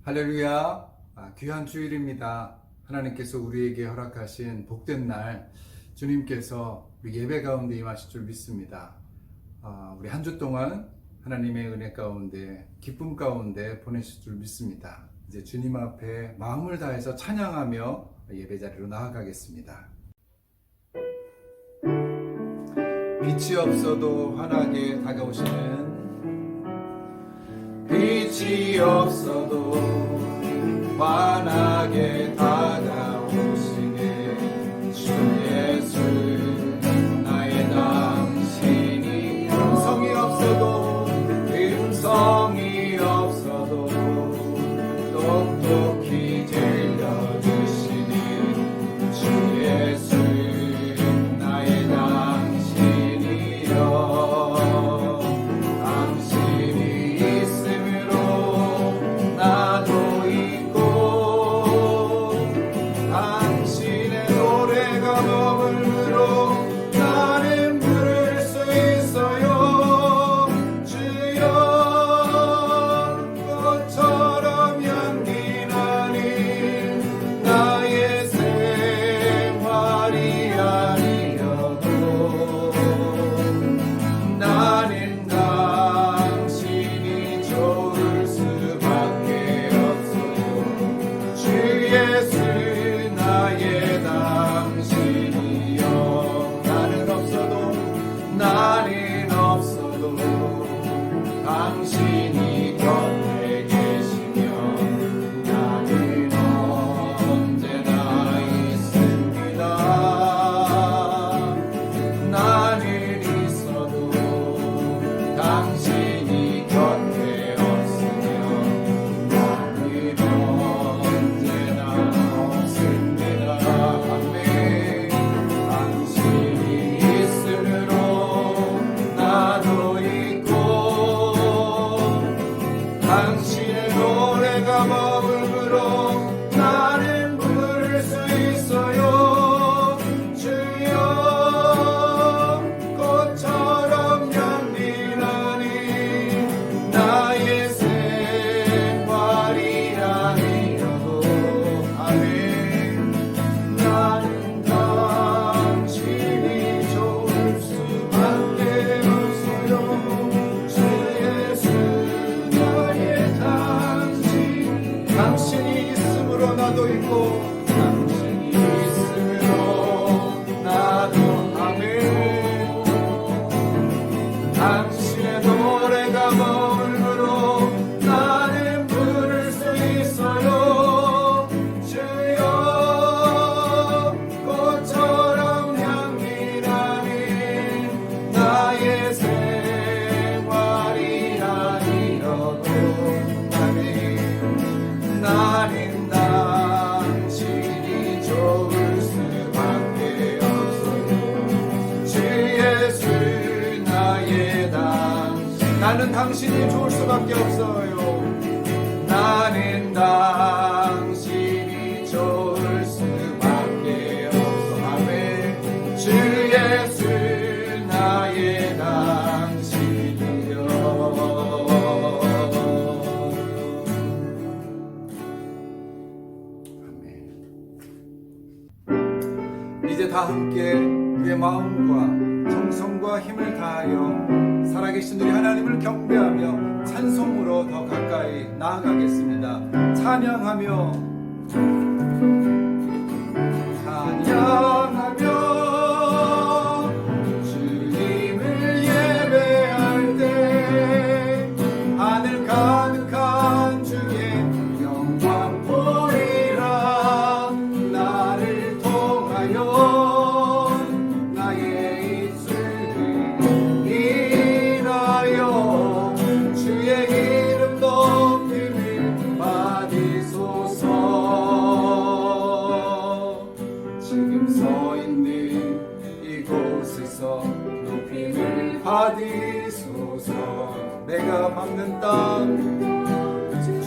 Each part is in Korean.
할렐루야. 귀한 주일입니다. 하나님께서 우리에게 허락하신 복된 날, 주님께서 우리 예배 가운데 임하실 줄 믿습니다. 우리 한 주 동안 하나님의 은혜 가운데, 기쁨 가운데 보내실 줄 믿습니다. 이제 주님 앞에 마음을 다해서 찬양하며 예배 자리로 나아가겠습니다. 빛이 없어도 환하게 다가오시는, 빛이 없어도 환하게 다가오시네 주 예수, 나의 당신이 음성이 없어도 똑똑히 들려주시네 주 예수, 나의 당신이여. 당신이 곁에 계시며 나는 언제나 있습니다. 나는 있어도 당신이 곁에 없으며 나는 언제나 없습니다. 아멘. 당신이 있으므로 나도 당신의 노래가 머물므로 나는 부를 수 있어요. 주여, 꽃처럼 향기나니 나의 생활이 아니어도 아멘. 나는 당신이 좋을 수밖에 없어요. 주 예수, 당신이 있으므로 나도 있고 당신이 있으므로 나도 아멘. 당신의 노래가 머물므로 나는 부를 수 있어요. 주여, 꽃처럼 향기 나니 나의 생활이 아니어도 아멘. 나는 당신이 좋을 수밖에 없어요. 주 예수, 나의 당신. 나는 당신이 좋을 수밖에 없어요. 나는 당신이 좋을 수밖에 없어. 아멘. 주 예수, 나의 당신이여. 이제 다 함께 우리의 마음과 정성과 힘을 다하여 살아계신 우리 하나님을 경배하며 찬송으로 더 가까이 나아가겠습니다. 찬양하며 주님을 예배할 때 하늘 가득한 주의 영광 보이라. 나를 통하여 나의 입술을 인하여 주의 이름 높임을 받으소서. 지금 서 있는 이곳에서 높임을 받으소서. 내가 밟는 땅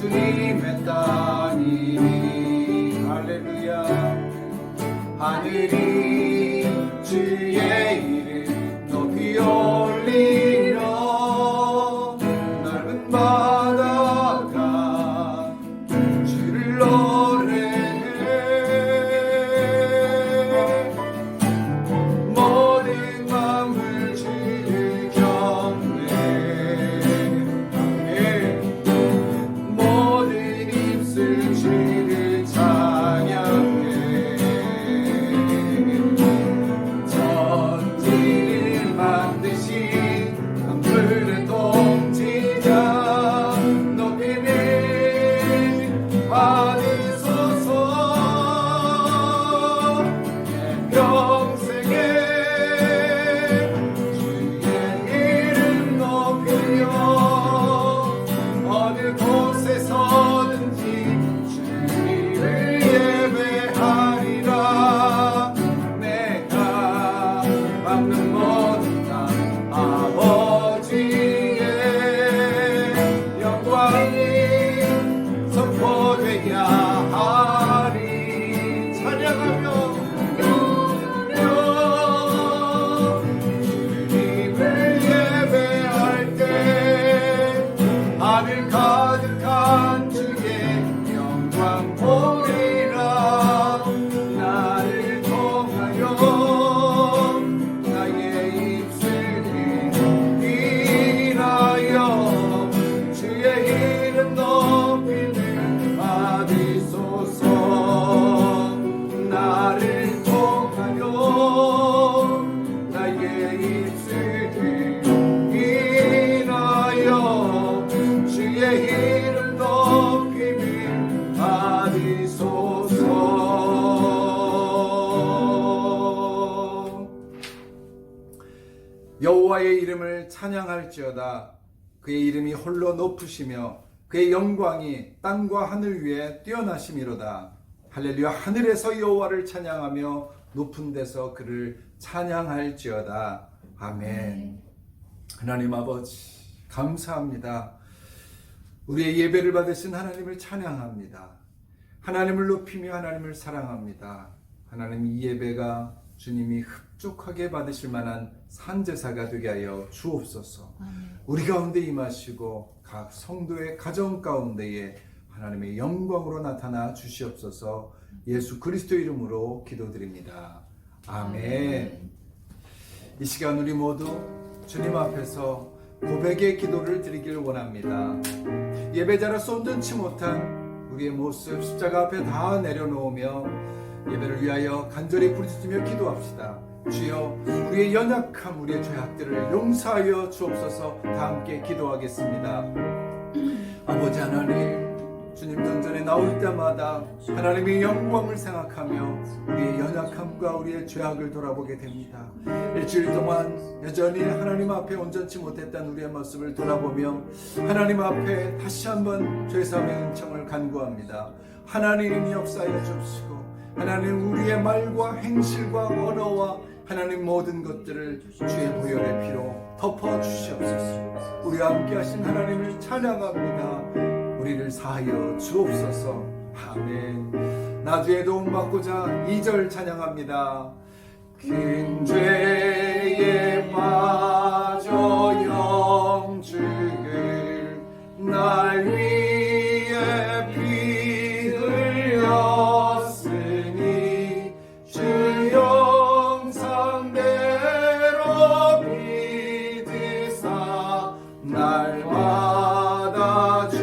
주님의 땅이니 할렐루야. 하늘이 주의 이름 높이 올리며 넓은 바다가 하늘 가득한 주의 영광 보리라. 나를 통하여 나의 입술이 인하여 주의 이름 높임을 받으소서. 나를 통하여 나의 입술이 인하여 주의 이름 높임을 받으소서. 여호와의 이름을 찬양할지어다. 그의 이름이 홀로 높으시며 그의 영광이 땅과 하늘 위에 뛰어나심이로다. 할렐루야. 하늘에서 여호와를 찬양하며 높은 데서 그를 찬양할지어다. 아멘. 하나님 아버지 감사합니다. 우리의 예배를 받으신 하나님을 찬양합니다. 하나님을 높이며 하나님을 사랑합니다. 하나님, 이 예배가 주님이 흡족하게 받으실 만한 산제사가 되게 하여 주옵소서. 우리 가운데 임하시고 각 성도의 가정 가운데에 하나님의 영광으로 나타나 주시옵소서. 예수 그리스도 이름으로 기도드립니다. 아멘. 이 시간 우리 모두 주님 앞에서 고백의 기도를 드리길 원합니다. 예배자로서 온전치 못한 우리의 모습 십자가 앞에 다 내려놓으며 예배를 위하여 간절히 부르짖으며 기도합시다. 주여, 우리의 연약함, 우리의 죄악들을 용서하여 주옵소서. 다 함께 기도하겠습니다. 아버지 하나님, 주님 전전에 나올 때마다 하나님의 영광을 생각하며 우리의 연약함과 우리의 죄악을 돌아보게 됩니다. 일주일 동안 여전히 하나님 앞에 온전치 못했던 우리의 모습을 돌아보며 하나님 앞에 다시 한번 죄사함의 은총을 간구합니다. 하나님 역사해 주시고 하나님, 우리의 말과 행실과 언어와 하나님 모든 것들을 주의 보혈의 피로 덮어주시옵소서. 우리와 함께 하신 하나님을 찬양합니다. 우리를 사하여 주옵소서. 아멘. 나주의 도움 받고자 2절 찬양합니다. 큰 죄에 빠져 영죽을 날 위해 피 흘렸으니 주 영상대로 믿으사 날 받아주소서.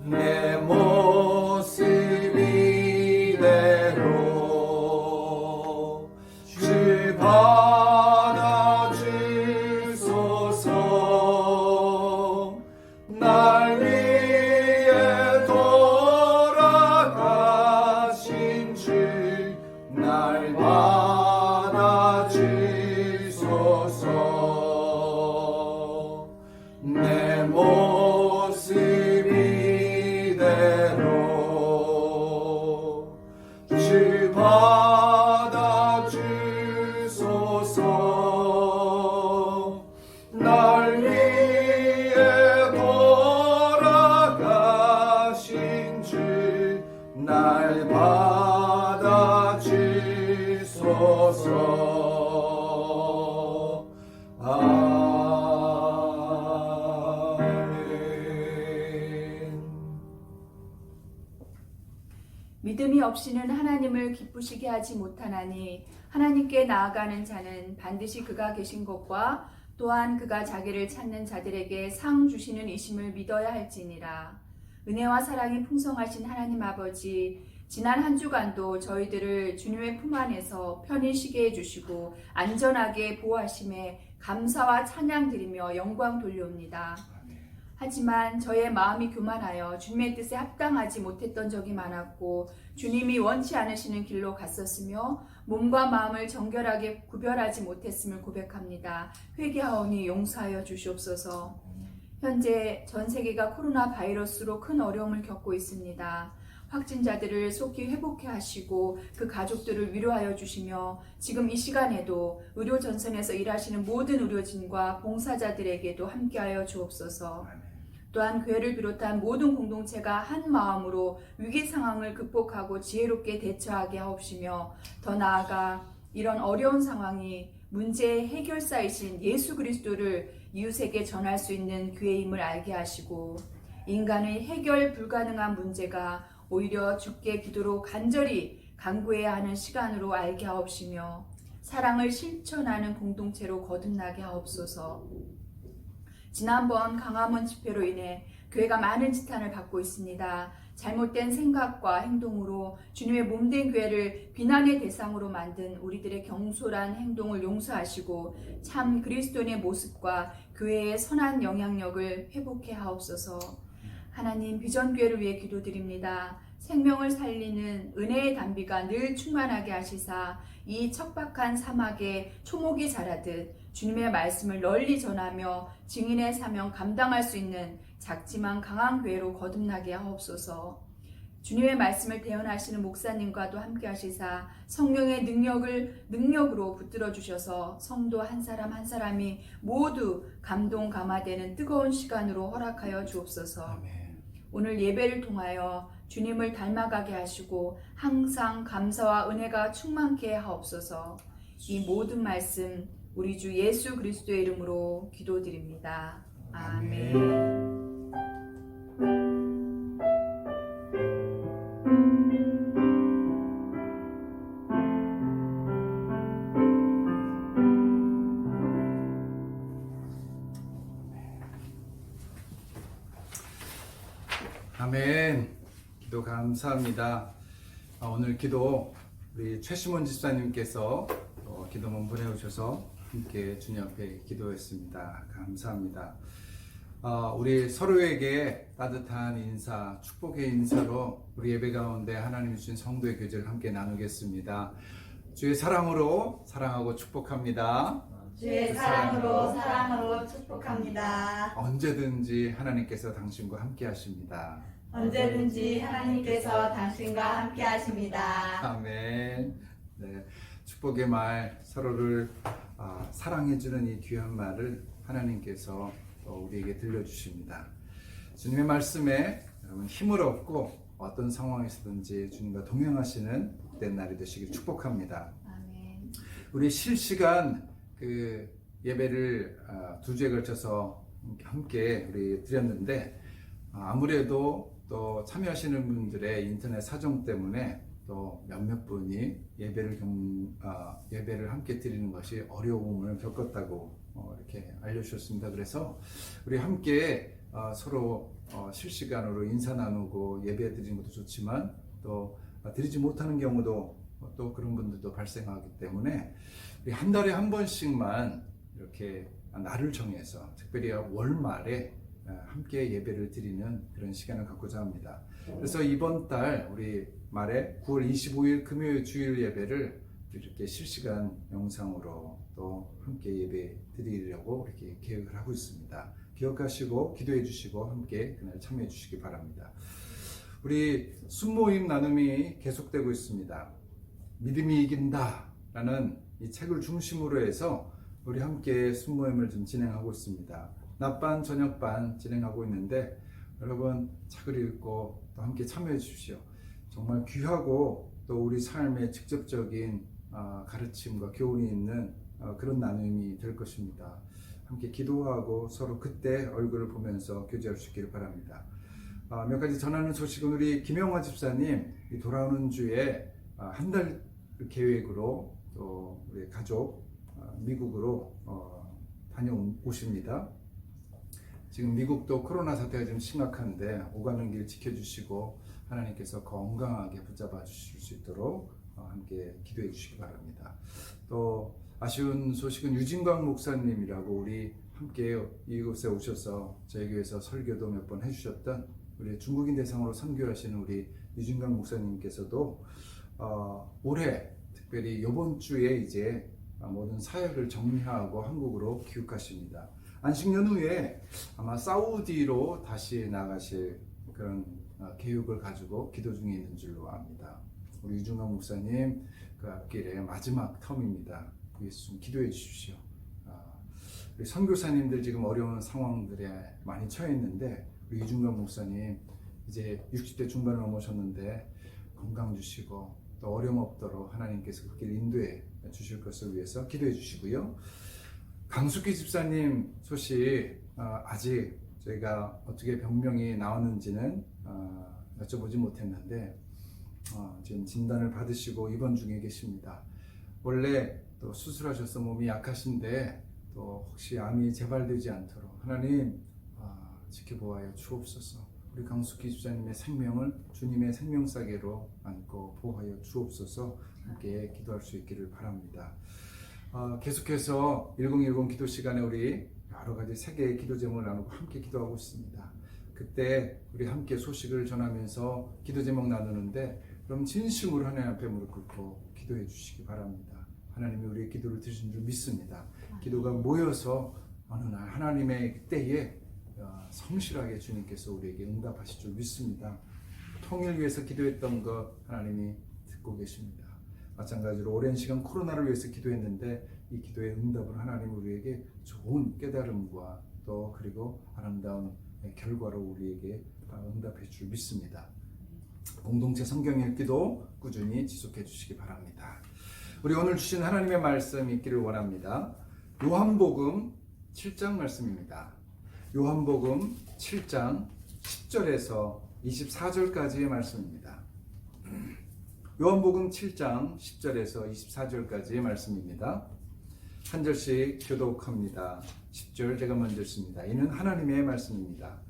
내 모습 이대로 주 받아주소서. 날 위해 돌아가신 주 날 받아주소서. 내 모습 이대로 주 받아주소서. 날 위해 돌아가신 주 날 받아주소서. 아멘. 믿음이 없이는 하나님을 기쁘시게 하지 못하나니 하나님께 나아가는 자는 반드시 그가 계신 것과 또한 그가 자기를 찾는 자들에게 상 주시는 이심을 믿어야 할지니라. 은혜와 사랑이 풍성하신 하나님 아버지, 지난 한 주간도 저희들을 주님의 품 안에서 편히 쉬게 해주시고 안전하게 보호하심에 감사와 찬양 드리며 영광 돌려옵니다. 하지만 저의 마음이 교만하여 주님의 뜻에 합당하지 못했던 적이 많았고 주님이 원치 않으시는 길로 갔었으며 몸과 마음을 정결하게 구별하지 못했음을 고백합니다. 회개하오니 용서하여 주시옵소서. 현재 전 세계가 코로나 바이러스로 큰 어려움을 겪고 있습니다. 확진자들을 속히 회복해 하시고 그 가족들을 위로하여 주시며 지금 이 시간에도 의료 전선에서 일하시는 모든 의료진과 봉사자들에게도 함께하여 주옵소서. 또한 교회를 비롯한 모든 공동체가 한 마음으로 위기 상황을 극복하고 지혜롭게 대처하게 하옵시며 더 나아가 이런 어려운 상황이 문제의 해결사이신 예수 그리스도를 이웃에게 전할 수 있는 교회임을 알게 하시고 인간의 해결 불가능한 문제가 오히려 주께 기도로 간절히 간구해야 하는 시간으로 알게 하옵시며 사랑을 실천하는 공동체로 거듭나게 하옵소서. 지난번 강화문 집회로 인해 교회가 많은 지탄을 받고 있습니다. 잘못된 생각과 행동으로 주님의 몸된 교회를 비난의 대상으로 만든 우리들의 경솔한 행동을 용서하시고 참 그리스도인의 모습과 교회의 선한 영향력을 회복해 하옵소서. 하나님, 비전교회를 위해 기도드립니다. 생명을 살리는 은혜의 단비가 늘 충만하게 하시사 이 척박한 사막에 초목이 자라듯 주님의 말씀을 널리 전하며 증인의 사명 감당할 수 있는 작지만 강한 교회로 거듭나게 하옵소서. 주님의 말씀을 대언하시는 목사님과도 함께 하시사 성령의 능력으로 붙들어 주셔서 성도 한 사람 한 사람이 모두 감동 감화되는 뜨거운 시간으로 허락하여 주옵소서. 아멘. 오늘 예배를 통하여 주님을 닮아가게 하시고 항상 감사와 은혜가 충만케 하옵소서. 이 모든 말씀 우리 주 예수 그리스도의 이름으로 기도드립니다. 아멘. 아멘. 기도 감사합니다. 오늘 기도 우리 최시몬 집사님께서 기도문 보내주셔서 함께 주님 앞에 기도했습니다. 감사합니다. 우리 서로에게 따뜻한 인사, 축복의 인사로 우리 예배 가운데 하나님 주신 성도의 교제를 함께 나누겠습니다. 주의 사랑으로 사랑하고 축복합니다. 주의 사랑으로 축복합니다. 언제든지 하나님께서 당신과 함께 하십니다. 언제든지 하나님께서 당신과 함께 하십니다. 아멘. 네, 축복의 말, 서로를 사랑해주는 이 귀한 말을 하나님께서 우리에게 들려주십니다. 주님의 말씀에 여러분 힘을 얻고 어떤 상황에서든지 주님과 동행하시는 복된 날이 되시길 축복합니다. 아멘. 우리 실시간 그 예배를 2주에 걸쳐서 함께 우리 드렸는데 아무래도 또 참여하시는 분들의 인터넷 사정 때문에 또 몇몇 분이 예배를 함께 드리는 것이 어려움을 겪었다고 이렇게 알려주셨습니다. 그래서 우리 함께 서로 실시간으로 인사 나누고 예배 드리는 것도 좋지만 또 드리지 못하는 경우도 또 그런 분들도 발생하기 때문에 우리 한 달에 한 번씩만 이렇게 날을 정해서 특별히 월말에 함께 예배를 드리는 그런 시간을 갖고자 합니다. 그래서 이번 달 우리 말에 9월 25일 금요일 주일 예배를 이렇게 실시간 영상으로 또 함께 예배 드리려고 이렇게 계획을 하고 있습니다. 기억하시고 기도해 주시고 함께 그날 참여해 주시기 바랍니다. 우리 순모임 나눔이 계속되고 있습니다. 믿음이 이긴다 라는 이 책을 중심으로 해서 우리 함께 순모임을 좀 진행하고 있습니다. 낮반 저녁반 진행하고 있는데 여러분 책을 읽고 또 함께 참여해 주십시오. 정말 귀하고 또 우리 삶에 직접적인 가르침과 교훈이 있는 그런 나눔이 될 것입니다. 함께 기도하고 서로 그때 얼굴을 보면서 교제할 수 있기를 바랍니다. 몇 가지 전하는 소식은 우리 김영화 집사님 돌아오는 주에 한 달 계획으로 또 우리 가족 미국으로 다녀오십니다. 지금 미국도 코로나 사태가 좀 심각한데 오가는 길 지켜주시고 하나님께서 건강하게 붙잡아 주실 수 있도록 함께 기도해 주시기 바랍니다. 또 아쉬운 소식은 유진광 목사님이라고 우리 함께 이곳에 오셔서 저희 교회에서 설교도 몇 번 해주셨던 우리 중국인 대상으로 선교하시는 우리 유진광 목사님께서도 올해 특별히 이번 주에 이제 모든 사역을 정리하고 한국으로 귀국하십니다. 안식 연후에 아마 사우디로 다시 나가실 그런 계획을 가지고 기도 중에 있는 줄로 압니다. 우리 유중강 목사님 그 앞길의 마지막 텀입니다. 위해서 좀 기도해 주십시오. 우리 선교사님들 지금 어려운 상황들에 많이 처해 있는데 우리 유중강 목사님 이제 60대 중반을 넘으셨는데 건강 주시고 또 어려움 없도록 하나님께서 그 길 인도해 주실 것을 위해서 기도해 주시고요. 강숙기 집사님 소식 아직 저희가 어떻게 병명이 나왔는지는 여쭤보지 못했는데 지금 진단을 받으시고 입원 중에 계십니다. 원래 또 수술하셔서 몸이 약하신데 또 혹시 암이 재발되지 않도록 하나님 지켜보아여 주옵소서. 우리 강숙기 집사님의 생명을 주님의 생명사계로 안고 보호하여 주옵소서. 함께 기도할 수 있기를 바랍니다. 계속해서 1010 기도 시간에 우리 여러 가지 세 개의 기도 제목을 나누고 함께 기도하고 있습니다. 그때 우리 함께 소식을 전하면서 기도 제목 나누는데 그럼 진심으로 하나님 앞에 무릎 꿇고 기도해 주시기 바랍니다. 하나님이 우리의 기도를 들으신 줄 믿습니다. 기도가 모여서 어느 날 하나님의 때에 성실하게 주님께서 우리에게 응답하실 줄 믿습니다. 통일 위해서 기도했던 것 하나님이 듣고 계십니다. 마찬가지로 오랜 시간 코로나를 위해서 기도했는데 이 기도의 응답을 하나님 우리에게 좋은 깨달음과 또 그리고 아름다운 결과로 우리에게 응답해 줄 믿습니다. 공동체 성경 읽기도 꾸준히 지속해 주시기 바랍니다. 우리 오늘 주신 하나님의 말씀 읽기를 원합니다. 요한복음 7장 말씀입니다. 요한복음 7장 10절에서 24절까지의 말씀입니다. 요한복음 7장 10절에서 24절까지의 말씀입니다. 한 절씩 교독합니다. 10절 제가 먼저 읽습니다. 이는 하나님의 말씀입니다.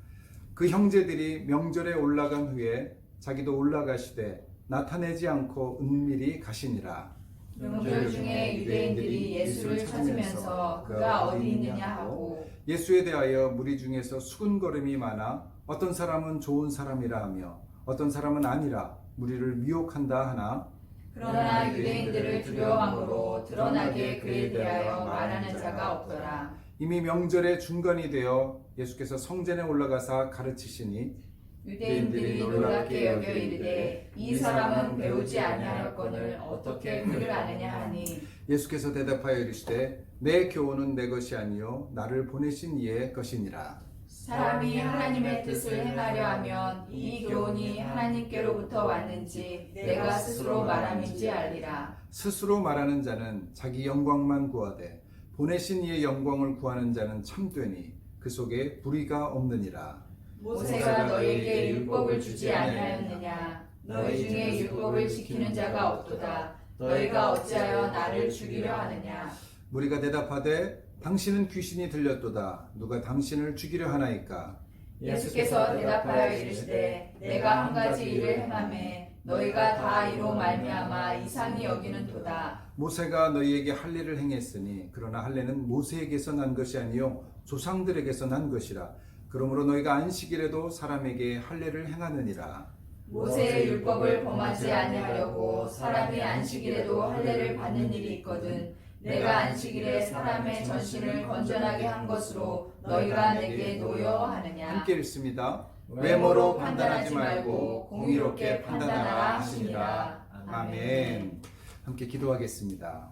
그 형제들이 명절에 올라간 후에 자기도 올라가시되 나타내지 않고 은밀히 가시니라. 명절 중에 유대인들이 예수를 찾으면서 그가 어디 있느냐 하고 예수에 대하여 무리 중에서 수군거림이 많아 어떤 사람은 좋은 사람이라 하며 어떤 사람은 아니라 무리를 미혹한다 하나 그러나 유대인들을 두려워함으로 드러나게 그에 대하여 말하는 자가 없더라. 이미 명절의 중간이 되어 예수께서 성전에 올라가사 가르치시니 유대인들이 놀랍게 여겨 이르되 이 사람은 배우지 아니하였거늘 어떻게 그를 아느냐 하니 예수께서 대답하여 이르시되 내 교훈은 내 것이 아니요 나를 보내신 이의 것이니라. 사람이 하나님의 뜻을 행하려 하면 이 교훈이 하나님께로부터 왔는지 내가 스스로 말함인지 알리라. 스스로 말하는 자는 자기 영광만 구하되 보내신 이의 영광을 구하는 자는 참되니 그 속에 불의가 없느니라. 모세가 너희에게 율법을 주지 아니하였느냐? 너희 중에 율법을 지키는 자가 없도다. 너희가 어찌하여 나를 죽이려 하느냐? 무리가 대답하되 당신은 귀신이 들렸도다. 누가 당신을 죽이려 하나이까? 예수께서 대답하여 이르시되 내가 한 가지 일을 행하매 너희가 다 이로 말미암아 이상히 여기는도다. 모세가 너희에게 할례를 행했으니 그러나 할례는 모세에게서 난 것이 아니요 조상들에게서 난 것이라. 그러므로 너희가 안식일에도 사람에게 할례를 행하느니라. 모세의 율법을 범하지 아니하려고 사람이 안식일에도 할례를 받는 일이 있거든. 내가 안식일에 사람의 전신을 건전하게 한 것으로 너희가 내게 노여워하느냐. 함께 읽습니다. 외모로 판단하지 말고 공의롭게 판단하라 하시니라. 아멘. 함께 기도하겠습니다.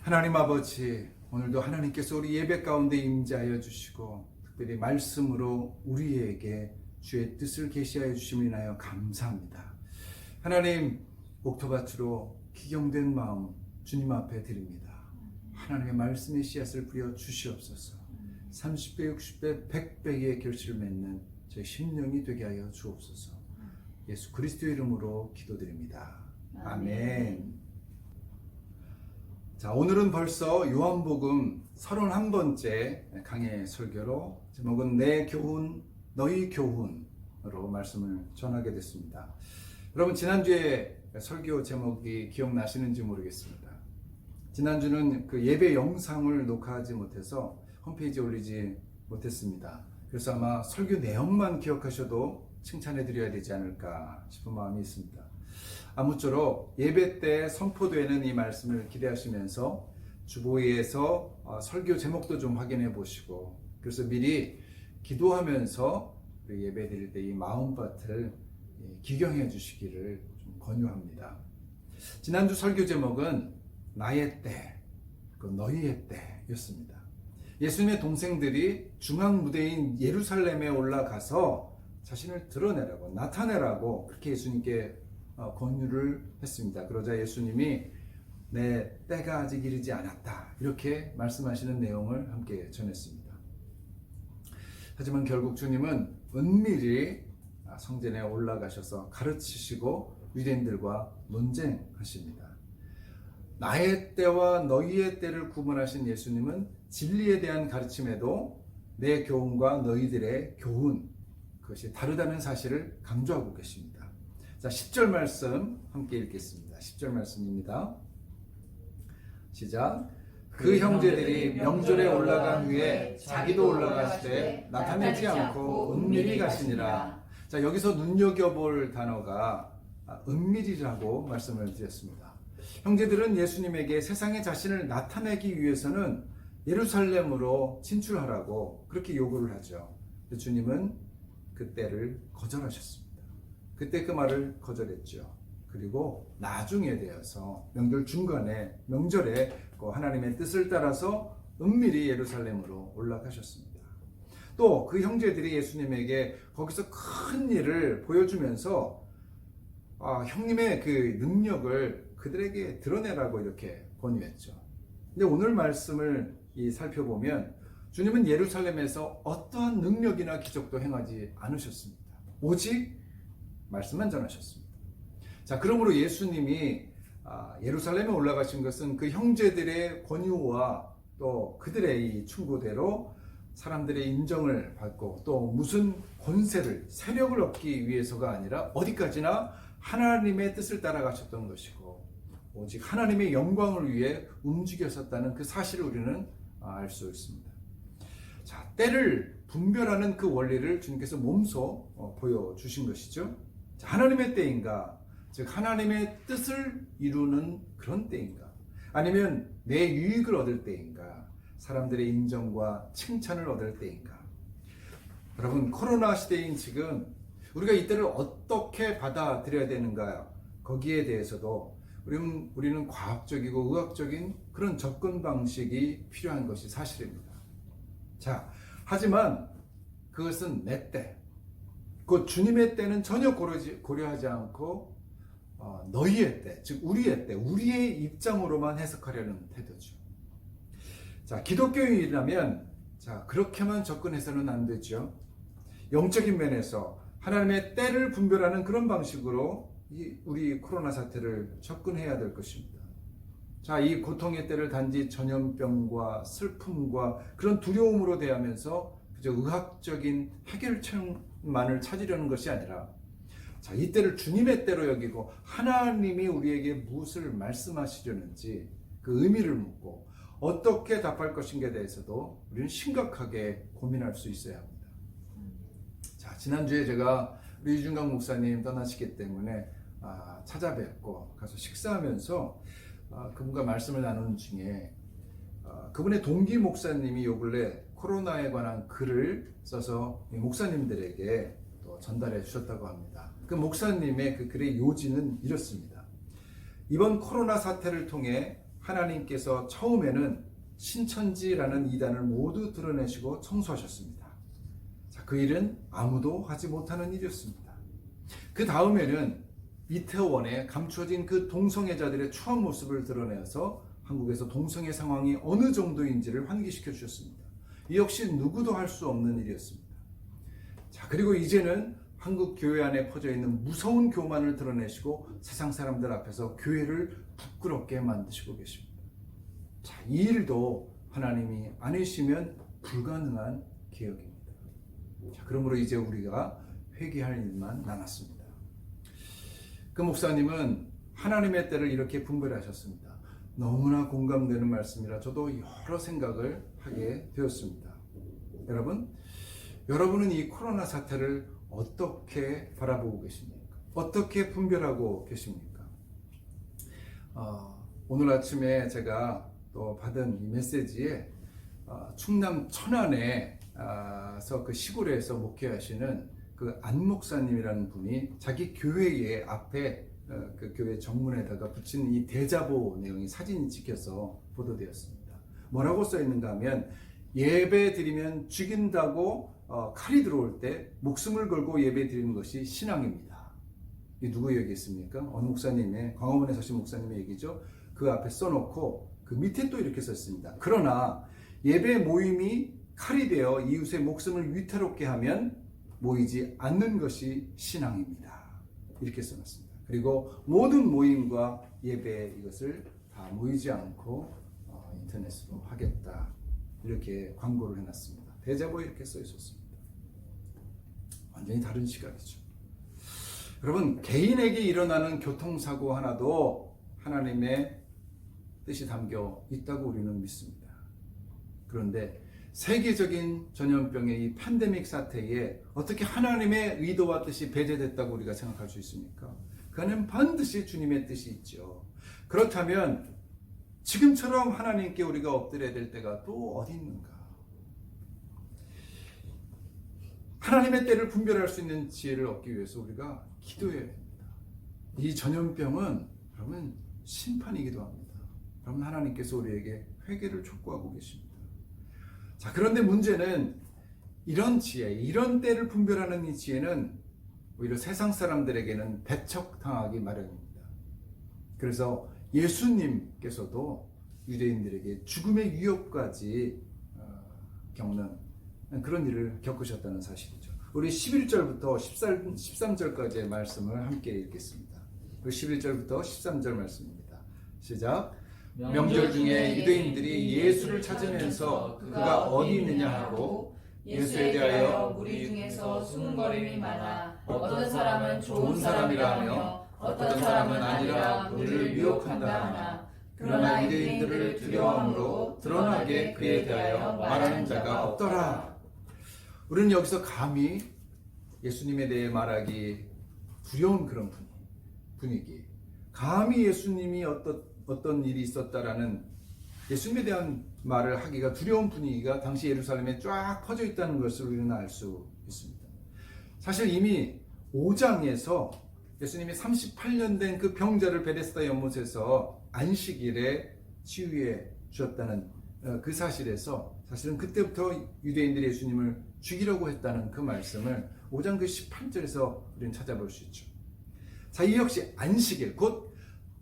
하나님 아버지, 오늘도 하나님께서 우리 예배 가운데 임재하여 주시고 특별히 말씀으로 우리에게 주의 뜻을 계시하여 주심을 인하여 감사합니다. 하나님, 옥토밭으로 기경된 마음 주님 앞에 드립니다. 하나님의 말씀의 씨앗을 뿌려 주시옵소서. 30배, 60배, 100배의 결실을 맺는 저희 심령이 되게 하여 주옵소서. 예수 그리스도의 이름으로 기도드립니다. 아멘. 자, 오늘은 벌써 요한복음 31번째 강해 설교로 제목은 내 교훈, 너희 교훈으로 말씀을 전하게 됐습니다. 여러분, 지난주에 설교 제목이 기억나시는지 모르겠습니다. 지난주는 그 예배 영상을 녹화하지 못해서 홈페이지에 올리지 못했습니다. 그래서 아마 설교 내용만 기억하셔도 칭찬해 드려야 되지 않을까 싶은 마음이 있습니다. 아무쪼록 예배 때 선포되는 이 말씀을 기대하시면서 주보에서 설교 제목도 좀 확인해 보시고, 그래서 미리 기도하면서 예배 드릴 때 이 마음밭을 기경해 주시기를 좀 권유합니다. 지난주 설교 제목은 나의 때, 너희의 때였습니다. 예수님의 동생들이 중앙 무대인 예루살렘에 올라가서 자신을 드러내라고, 나타내라고 그렇게 예수님께 권유를 했습니다. 그러자 예수님이 내 때가 아직 이르지 않았다. 이렇게 말씀하시는 내용을 함께 전했습니다. 하지만 결국 주님은 은밀히 성전에 올라가셔서 가르치시고 유대인들과 논쟁하십니다. 나의 때와 너희의 때를 구분하신 예수님은 진리에 대한 가르침에도 내 교훈과 너희들의 교훈, 그것이 다르다는 사실을 강조하고 계십니다. 자, 10절 말씀 함께 읽겠습니다. 10절 말씀입니다. 시작. 그 형제들이 명절에 올라간 후에 자기도 올라가시되 나타내지 않고 은밀히 가시니라. 자, 여기서 눈여겨볼 단어가 은밀이라고 말씀을 드렸습니다. 형제들은 예수님에게 세상에 자신을 나타내기 위해서는 예루살렘으로 진출하라고 그렇게 요구를 하죠. 주님은 그때를 거절하셨습니다. 그때 그 말을 거절했죠. 그리고 나중에 되어서 명절 중간에 명절에 하나님의 뜻을 따라서 은밀히 예루살렘으로 올라가셨습니다. 또 그 형제들이 예수님에게 거기서 큰 일을 보여주면서 형님의 그 능력을 그들에게 드러내라고 이렇게 권유했죠. 근데 오늘 말씀을 살펴보면 주님은 예루살렘에서 어떠한 능력이나 기적도 행하지 않으셨습니다. 오직 말씀만 전하셨습니다. 자, 그러므로 예수님이 예루살렘에 올라가신 것은 그 형제들의 권유와 또 그들의 이 충고대로 사람들의 인정을 받고 또 무슨 권세를, 세력을 얻기 위해서가 아니라 어디까지나 하나님의 뜻을 따라가셨던 것이고 오직 하나님의 영광을 위해 움직였었다는 그 사실을 우리는 알 수 있습니다. 자, 때를 분별하는 그 원리를 주님께서 몸소 보여주신 것이죠. 자, 하나님의 때인가, 즉 하나님의 뜻을 이루는 그런 때인가, 아니면 내 유익을 얻을 때인가, 사람들의 인정과 칭찬을 얻을 때인가. 여러분, 코로나 시대인 지금 우리가 이때를 어떻게 받아들여야 되는가, 거기에 대해서도 우리는 과학적이고 의학적인 그런 접근 방식이 필요한 것이 사실입니다. 자, 하지만 그것은 내 때, 그 주님의 때는 전혀 고려하지 않고 너희의 때, 즉 우리의 때, 우리의 입장으로만 해석하려는 태도죠. 자, 기독교인이라면 그렇게만 접근해서는 안 되죠. 영적인 면에서 하나님의 때를 분별하는 그런 방식으로 우리 코로나 사태를 접근해야 될 것입니다. 자, 이 고통의 때를 단지 전염병과 슬픔과 그런 두려움으로 대하면서 그저 의학적인 해결책만을 찾으려는 것이 아니라, 자, 이 때를 주님의 때로 여기고 하나님이 우리에게 무엇을 말씀하시려는지 그 의미를 묻고 어떻게 답할 것인가에 대해서도 우리는 심각하게 고민할 수 있어야 합니다. 자, 지난주에 제가 우리 유준강 목사님 떠나시기 때문에 찾아뵙고 가서 식사하면서 그분과 말씀을 나누는 중에 그분의 동기 목사님이 요 근래 코로나에 관한 글을 써서 목사님들에게 또 전달해 주셨다고 합니다. 그 목사님의 그 글의 요지는 이렇습니다. 이번 코로나 사태를 통해 하나님께서 처음에는 신천지라는 이단을 모두 드러내시고 청소하셨습니다. 자, 그 일은 아무도 하지 못하는 일이었습니다. 그 다음에는 이태원에 감춰진 그 동성애자들의 추한 모습을 드러내서 한국에서 동성애 상황이 어느 정도인지를 환기시켜 주셨습니다. 이 역시 누구도 할 수 없는 일이었습니다. 자, 그리고 이제는 한국 교회 안에 퍼져 있는 무서운 교만을 드러내시고 세상 사람들 앞에서 교회를 부끄럽게 만드시고 계십니다. 자, 이 일도 하나님이 아니시면 불가능한 개혁입니다. 자, 그러므로 이제 우리가 회개할 일만 남았습니다. 그 목사님은 하나님의 때를 이렇게 분별하셨습니다. 너무나 공감되는 말씀이라 저도 여러 생각을 하게 되었습니다. 여러분은 이 코로나 사태를 어떻게 바라보고 계십니까? 어떻게 분별하고 계십니까? 오늘 아침에 제가 또 받은 이 메시지에 충남 천안에서 그 시골에서 목회하시는 그 안 목사님이라는 분이 자기 교회의 앞에 그 교회 정문에다가 붙인 이 대자보 내용이 사진이 찍혀서 보도되었습니다. 뭐라고 써 있는가 하면, 예배 드리면 죽인다고 칼이 들어올 때 목숨을 걸고 예배 드리는 것이 신앙입니다. 이 누구 얘기했습니까? 어느 목사님의, 광화문에 사신 목사님의 얘기죠. 그 앞에 써놓고 그 밑에 또 이렇게 썼습니다. 그러나 예배 모임이 칼이 되어 이웃의 목숨을 위태롭게 하면 모이지 않는 것이 신앙입니다. 이렇게 써놨습니다. 그리고 모든 모임과 예배 이것을 다 모이지 않고 인터넷으로 하겠다. 이렇게 광고를 해놨습니다. 대자보에 이렇게 써 있었습니다. 완전히 다른 시각이죠. 여러분, 개인에게 일어나는 교통사고 하나도 하나님의 뜻이 담겨 있다고 우리는 믿습니다. 그런데 세계적인 전염병의 이 팬데믹 사태에 어떻게 하나님의 의도와 뜻이 배제됐다고 우리가 생각할 수 있습니까? 그 안에는 반드시 주님의 뜻이 있죠. 그렇다면 지금처럼 하나님께 우리가 엎드려야 될 때가 또 어디 있는가? 하나님의 때를 분별할 수 있는 지혜를 얻기 위해서 우리가 기도해야 됩니다. 이 전염병은 여러분 심판이기도 합니다. 여러분, 하나님께서 우리에게 회개를 촉구하고 계십니다. 자, 그런데 문제는 이런 지혜, 이런 때를 분별하는 이 지혜는 오히려 세상 사람들에게는 배척당하기 마련입니다. 그래서 예수님께서도 유대인들에게 죽음의 위협까지 겪는 그런 일을 겪으셨다는 사실이죠. 우리 11절부터 13절까지의 말씀을 함께 읽겠습니다. 11절부터 13절 말씀입니다. 시작. 명절 중에 유대인들이 예수를 찾으면서 그가 어디 있느냐 하고 예수에 대하여 무리 중에서 수군거림이 많아 어떤 사람은 좋은 사람이라 하며 어떤 사람은 아니라 우리를 유혹한다 하나 그러나 유대인들을 두려워함으로 드러나게 그에 대하여 말하는 자가 없더라. 우리는 여기서 감히 예수님에 대해 말하기 두려운 그런 분위기, 감히 예수님이 어떤 일이 있었다라는 예수님에 대한 말을 하기가 두려운 분위기가 당시 예루살렘에 쫙 퍼져 있다는 것을 우리는 알 수 있습니다. 사실 이미 5장에서 예수님이 38년 된 그 병자를 베데스다 연못에서 안식일에 치유해 주셨다는 그 사실에서 사실은 그때부터 유대인들이 예수님을 죽이려고 했다는 그 말씀을 5장 그 18절에서 우리는 찾아볼 수 있죠. 자, 이 역시 안식일, 곧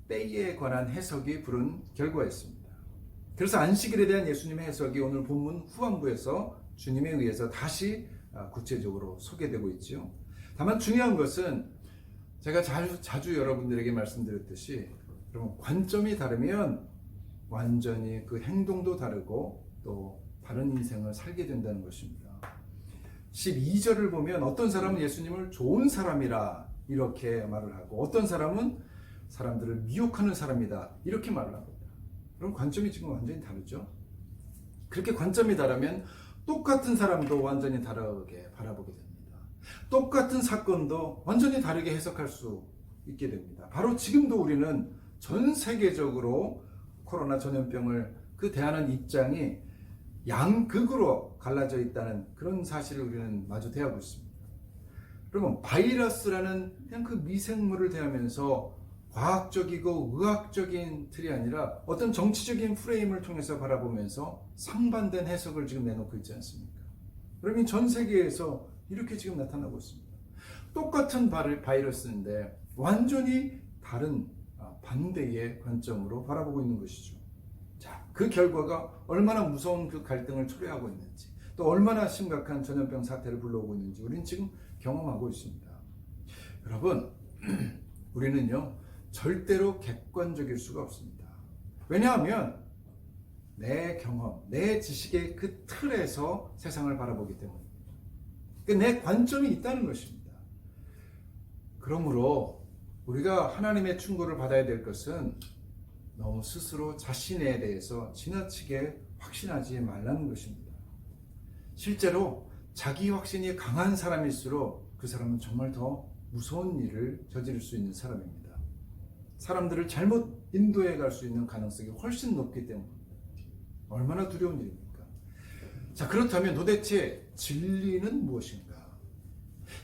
때에 관한 해석이 부른 결과였습니다. 그래서 안식일에 대한 예수님의 해석이 오늘 본문 후반부에서 주님에 의해서 다시 구체적으로 소개되고 있죠. 다만 중요한 것은 제가 자주 여러분들에게 말씀드렸듯이 여러분, 관점이 다르면 완전히 그 행동도 다르고 또 다른 인생을 살게 된다는 것입니다. 12절을 보면 어떤 사람은 예수님을 좋은 사람이라 이렇게 말을 하고 어떤 사람은 사람들을 미혹하는 사람이다 이렇게 말을 합니다. 그럼 관점이 지금 완전히 다르죠. 그렇게 관점이 다르면 똑같은 사람도 완전히 다르게 바라보게 됩니다. 똑같은 사건도 완전히 다르게 해석할 수 있게 됩니다. 바로 지금도 우리는 전 세계적으로 코로나 전염병을 대하는 입장이 양극으로 갈라져 있다는 그런 사실을 우리는 마주 대하고 있습니다. 그러면 바이러스라는 그냥 그 미생물을 대하면서 과학적이고 의학적인 틀이 아니라 어떤 정치적인 프레임을 통해서 바라보면서 상반된 해석을 지금 내놓고 있지 않습니까? 그러면 전 세계에서 이렇게 지금 나타나고 있습니다. 똑같은 바이러스인데 완전히 다른 반대의 관점으로 바라보고 있는 것이죠. 자, 그 결과가 얼마나 무서운 그 갈등을 초래하고 있는지, 또 얼마나 심각한 전염병 사태를 불러오고 있는지 우리는 지금 경험하고 있습니다. 여러분, 우리는요 절대로 객관적일 수가 없습니다. 왜냐하면 내 경험, 내 지식의 그 틀에서 세상을 바라보기 때문입니다. 내 관점이 있다는 것입니다. 그러므로 우리가 하나님의 충고를 받아야 될 것은 너무 스스로 자신에 대해서 지나치게 확신하지 말라는 것입니다. 실제로 자기 확신이 강한 사람일수록 그 사람은 정말 더 무서운 일을 저지를 수 있는 사람입니다. 사람들을 잘못 인도해 갈 수 있는 가능성이 훨씬 높기 때문입니다. 얼마나 두려운 일입니까? 자, 그렇다면 도대체 진리는 무엇인가?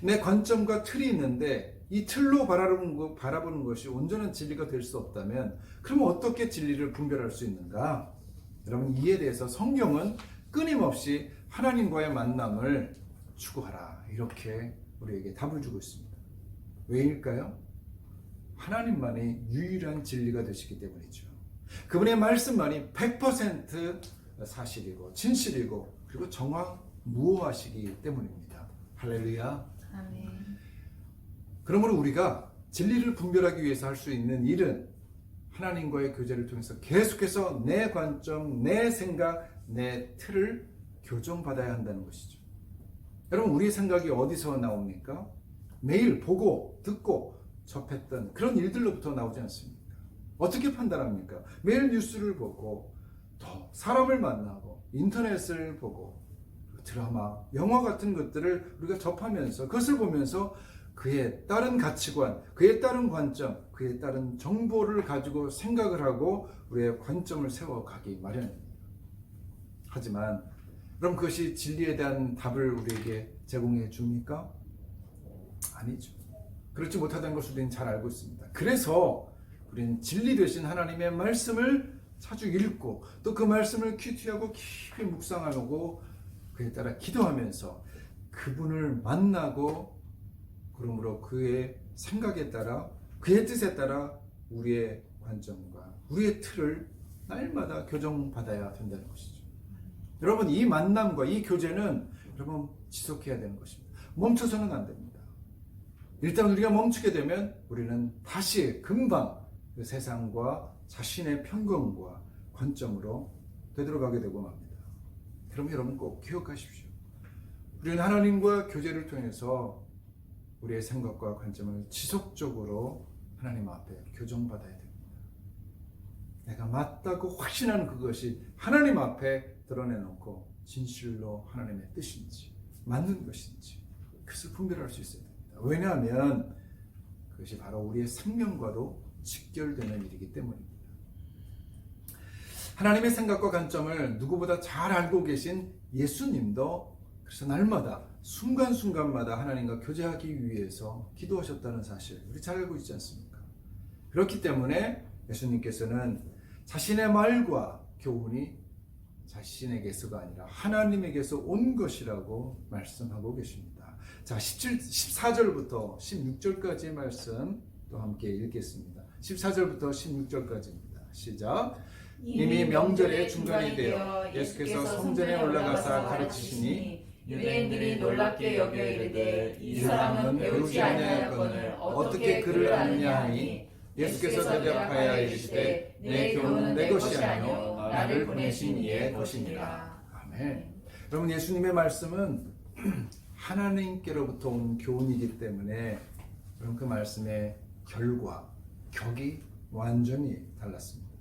내 관점과 틀이 있는데 이 틀로 바라보는 것이 온전한 진리가 될 수 없다면 그러면 어떻게 진리를 분별할 수 있는가? 여러분, 이에 대해서 성경은 끊임없이 하나님과의 만남을 추구하라 이렇게 우리에게 답을 주고 있습니다. 왜일까요? 하나님만이 유일한 진리가 되시기 때문이죠. 그분의 말씀만이 100% 사실이고 진실이고 그리고 정확무오하시기 때문입니다. 할렐루야. 아멘. 그러므로 우리가 진리를 분별하기 위해서 할 수 있는 일은 하나님과의 교제를 통해서 계속해서 내 관점, 내 생각, 내 틀을 교정받아야 한다는 것이죠. 여러분, 우리의 생각이 어디서 나옵니까? 매일 보고 듣고 접했던 그런 일들로부터 나오지 않습니까? 어떻게 판단합니까? 매일 뉴스를 보고 또 사람을 만나고 인터넷을 보고 드라마, 영화 같은 것들을 우리가 접하면서 그것을 보면서 그에 따른 가치관, 그에 따른 관점, 그에 따른 정보를 가지고 생각을 하고 우리의 관점을 세워가기 마련입니다. 하지만 그럼 그것이 진리에 대한 답을 우리에게 제공해 줍니까? 아니죠. 그렇지 못하다는 것을 우리는 잘 알고 있습니다. 그래서 우리는 진리 되신 하나님의 말씀을 자주 읽고 또 그 말씀을 큐티하고 깊이 묵상하고 그에 따라 기도하면서 그분을 만나고 그러므로 그의 생각에 따라 그의 뜻에 따라 우리의 관점과 우리의 틀을 날마다 교정받아야 된다는 것이죠. 여러분, 이 만남과 이 교제는 여러분 지속해야 되는 것입니다. 멈춰서는 안 됩니다. 일단 우리가 멈추게 되면 우리는 다시 금방 그 세상과 자신의 편견과 관점으로 되돌아가게 되고 맙니다. 그럼 여러분 꼭 기억하십시오. 우리는 하나님과 교제를 통해서 우리의 생각과 관점을 지속적으로 하나님 앞에 교정받아야 됩니다. 내가 맞다고 확신하는 그것이 하나님 앞에 드러내놓고 진실로 하나님의 뜻인지 맞는 것인지 그것을 분별할 수 있어야 됩니다. 왜냐하면 그것이 바로 우리의 생명과도 직결되는 일이기 때문입니다. 하나님의 생각과 관점을 누구보다 잘 알고 계신 예수님도 그래서 날마다 순간순간마다 하나님과 교제하기 위해서 기도하셨다는 사실 우리 잘 알고 있지 않습니까? 그렇기 때문에 예수님께서는 자신의 말과 교훈이 자신에게서가 아니라 하나님에게서 온 것이라고 말씀하고 계십니다. 자, 14절부터 16절까지의 말씀 또 함께 읽겠습니다. 14절부터 16절까지입니다. 시작. 이미 명절의 중간이 되어 예수께서 성전에 올라가사 가르치시니 유대인들이 놀랍게 여겨 이르되 이 사람은 배우지 아니하였거늘 어떻게 그를 아느냐 하니 예수께서 대답하여 이르시되 내 교훈은 내 것이 아니요 나를 보내신 이의 것이니라. 아멘. 여러분, 예수님의 말씀은 하나님께로부터 온 교훈이기 때문에 여러분 그 말씀의 결과, 격이 완전히 달랐습니다.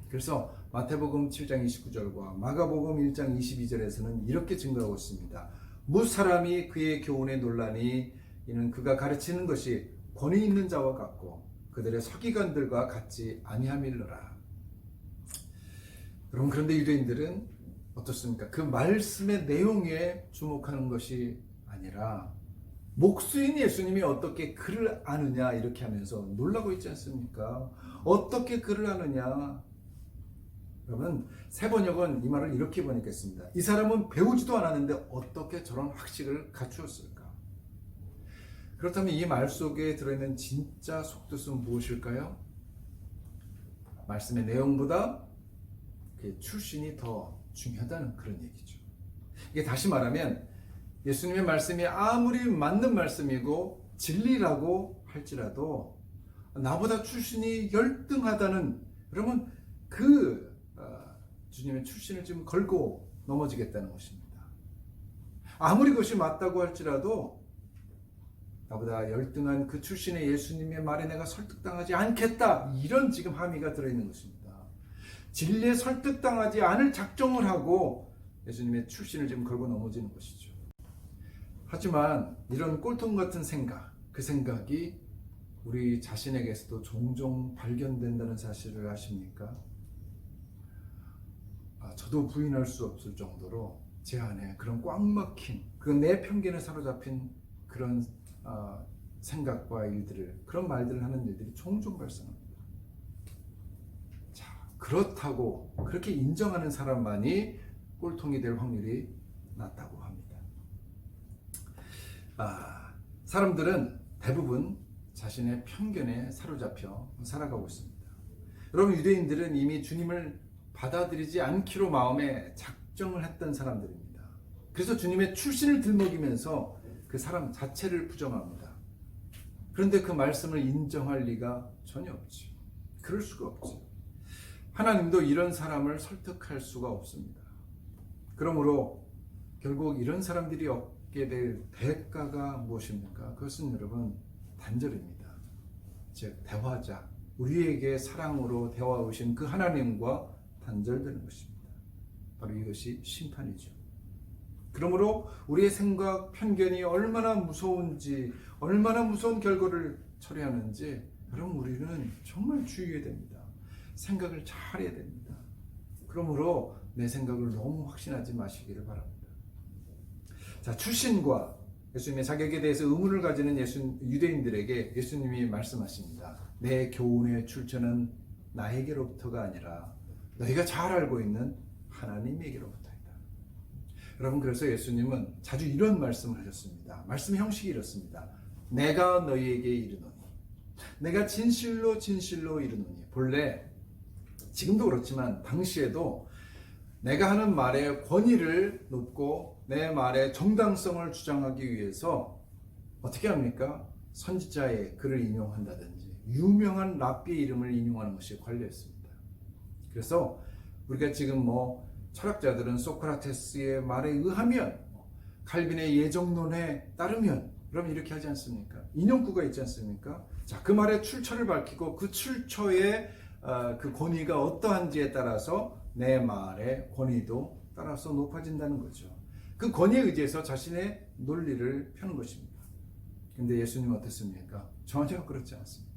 그래서 마태복음 7장 29절과 마가복음 1장 22절에서는 이렇게 증거하고 있습니다. 무사람이 그의 교훈에 놀라니 이는 그가 가르치는 것이 권위 있는 자와 같고 그들의 서기관들과 같지 아니함일러라. 여러분, 그런데 유대인들은 어떻습니까? 그 말씀의 내용에 주목하는 것이 아니라 목수인 예수님이 어떻게 그를 아느냐 이렇게 하면서 놀라고 있지 않습니까? 어떻게 그를 아느냐? 여러분, 세번역은 이 말을 이렇게 번역했습니다. 이 사람은 배우지도 않았는데 어떻게 저런 학식을 갖추었을까? 그렇다면 이 말 속에 들어있는 진짜 속뜻은 무엇일까요? 말씀의 내용보다 그 출신이 더 중요하다는 그런 얘기죠. 이게 다시 말하면 예수님의 말씀이 아무리 맞는 말씀이고 진리라고 할지라도 나보다 출신이 열등하다는, 여러분, 그 주님의 출신을 지금 걸고 넘어지겠다는 것입니다. 아무리 그것이 맞다고 할지라도 나보다 열등한 그 출신의 예수님의 말에 내가 설득당하지 않겠다, 이런 지금 함의가 들어있는 것입니다. 진리에 설득당하지 않을 작정을 하고 예수님의 출신을 지금 걸고 넘어지는 것이죠. 하지만 이런 꼴통 같은 생각, 그 생각이 우리 자신에게서도 종종 발견된다는 사실을 아십니까? 저도 부인할 수 없을 정도로 제 안에 그런 꽉 막힌 그 내 편견에 사로잡힌 그런 생각과 일들을, 그런 말들을 하는 일들이 종종 발생합니다. 자, 그렇다고 그렇게 인정하는 사람만이 꼴통이 될 확률이 낮다고 합니다. 사람들은 대부분 자신의 편견에 사로잡혀 살아가고 있습니다. 여러분, 유대인들은 이미 주님을 받아들이지 않기로 마음에 작정을 했던 사람들입니다. 그래서 주님의 출신을 들먹이면서 그 사람 자체를 부정합니다. 그런데 그 말씀을 인정할 리가 전혀 없지. 그럴 수가 없지. 하나님도 이런 사람을 설득할 수가 없습니다. 그러므로 결국 이런 사람들이 얻게 될 대가가 무엇입니까? 그것은 여러분 단절입니다. 즉 대화자, 우리에게 사랑으로 대화하신 그 하나님과 단절되는 것입니다. 바로 이것이 심판이죠. 그러므로 우리의 생각, 편견이 얼마나 무서운지, 얼마나 무서운 결과를 초래하는지 여러분 우리는 정말 주의해야 됩니다. 생각을 잘해야 됩니다. 그러므로 내 생각을 너무 확신하지 마시기를 바랍니다. 자, 출신과 예수님의 자격에 대해서 의문을 가지는 유대인들에게 예수님이 말씀하십니다. 내 교훈의 출처는 나에게로부터가 아니라 너희가 잘 알고 있는 하나님에게로부터이다. 여러분, 그래서 예수님은 자주 이런 말씀을 하셨습니다. 말씀 형식이 이렇습니다. 내가 너희에게 이르노니, 내가 진실로 진실로 이르노니. 본래 지금도 그렇지만 당시에도 내가 하는 말의 권위를 놓고 내 말의 정당성을 주장하기 위해서 어떻게 합니까? 선지자의 글을 인용한다든지 유명한 랍비의 이름을 인용하는 것이 관례였습니다. 그래서 우리가 지금 철학자들은 소크라테스의 말에 의하면, 칼빈의 예정론에 따르면, 그럼 이렇게 하지 않습니까? 인용구가 있지 않습니까? 자, 그 말의 출처를 밝히고 그 출처의 그 권위가 어떠한지에 따라서 내 말의 권위도 따라서 높아진다는 거죠. 그 권위에 의지해서 자신의 논리를 펴는 것입니다. 근데 예수님은 어땠습니까? 전혀 그렇지 않습니다.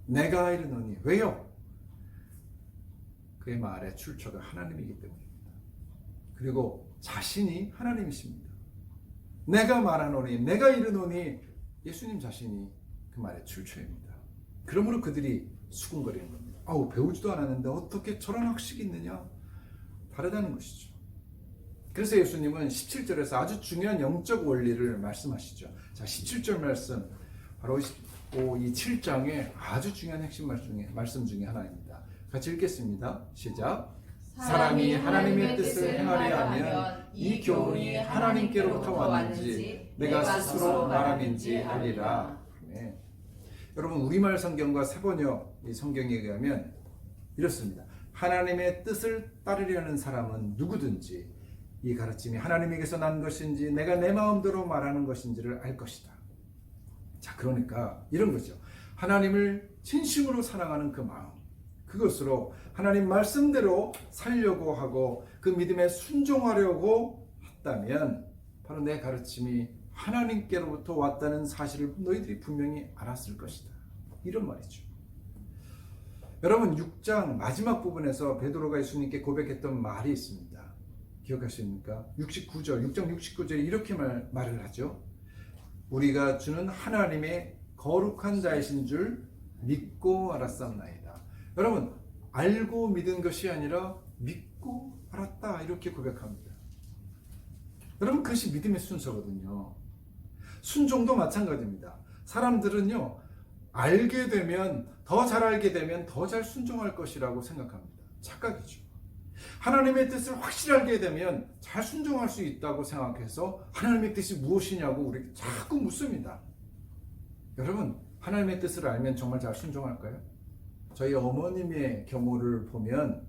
내가 이르노니. 왜요? 그의 말의 출처가 하나님이기 때문입니다. 그리고 자신이 하나님이십니다. 내가 말하노니, 내가 이르노니, 예수님 자신이 그 말의 출처입니다. 그러므로 그들이 수군거리는 겁니다. 배우지도 않았는데 어떻게 저런 학식이 있느냐? 다르다는 것이죠. 그래서 예수님은 17절에서 아주 중요한 영적 원리를 말씀하시죠. 자, 17절 말씀, 바로 이 7장의 아주 중요한 핵심 말씀 중에 하나입니다. 같이 읽겠습니다. 시작. 사람이 하나님의 뜻을 행하려 하면 이 교훈이 하나님께로부터 왔는지 내가 스스로 말함인지 알리라. 네. 여러분, 우리말 성경과 세번역 이 성경에 의하면 이렇습니다. 하나님의 뜻을 따르려는 사람은 누구든지 이 가르침이 하나님에게서 난 것인지 내가 내 마음대로 말하는 것인지를 알 것이다. 자, 그러니까 이런 거죠. 하나님을 진심으로 사랑하는 그 마음, 그것으로 하나님 말씀대로 살려고 하고 그 믿음에 순종하려고 했다면 바로 내 가르침이 하나님께로부터 왔다는 사실을 너희들이 분명히 알았을 것이다. 이런 말이죠. 여러분, 6장 마지막 부분에서 베드로가 예수님께 고백했던 말이 있습니다. 기억하십니까? 69절, 6장 69절에 이렇게 말을 하죠. 우리가 주는 하나님의 거룩한 자이신 줄 믿고 알았사옵나이다. 여러분, 알고 믿은 것이 아니라 믿고 알았다, 이렇게 고백합니다. 여러분, 그것이 믿음의 순서거든요. 순종도 마찬가지입니다. 사람들은요, 알게 되면, 더 잘 알게 되면 더 잘 순종할 것이라고 생각합니다. 착각이죠. 하나님의 뜻을 확실히 알게 되면 잘 순종할 수 있다고 생각해서 하나님의 뜻이 무엇이냐고 우리 자꾸 묻습니다. 여러분, 하나님의 뜻을 알면 정말 잘 순종할까요? 저희 어머님의 경우를 보면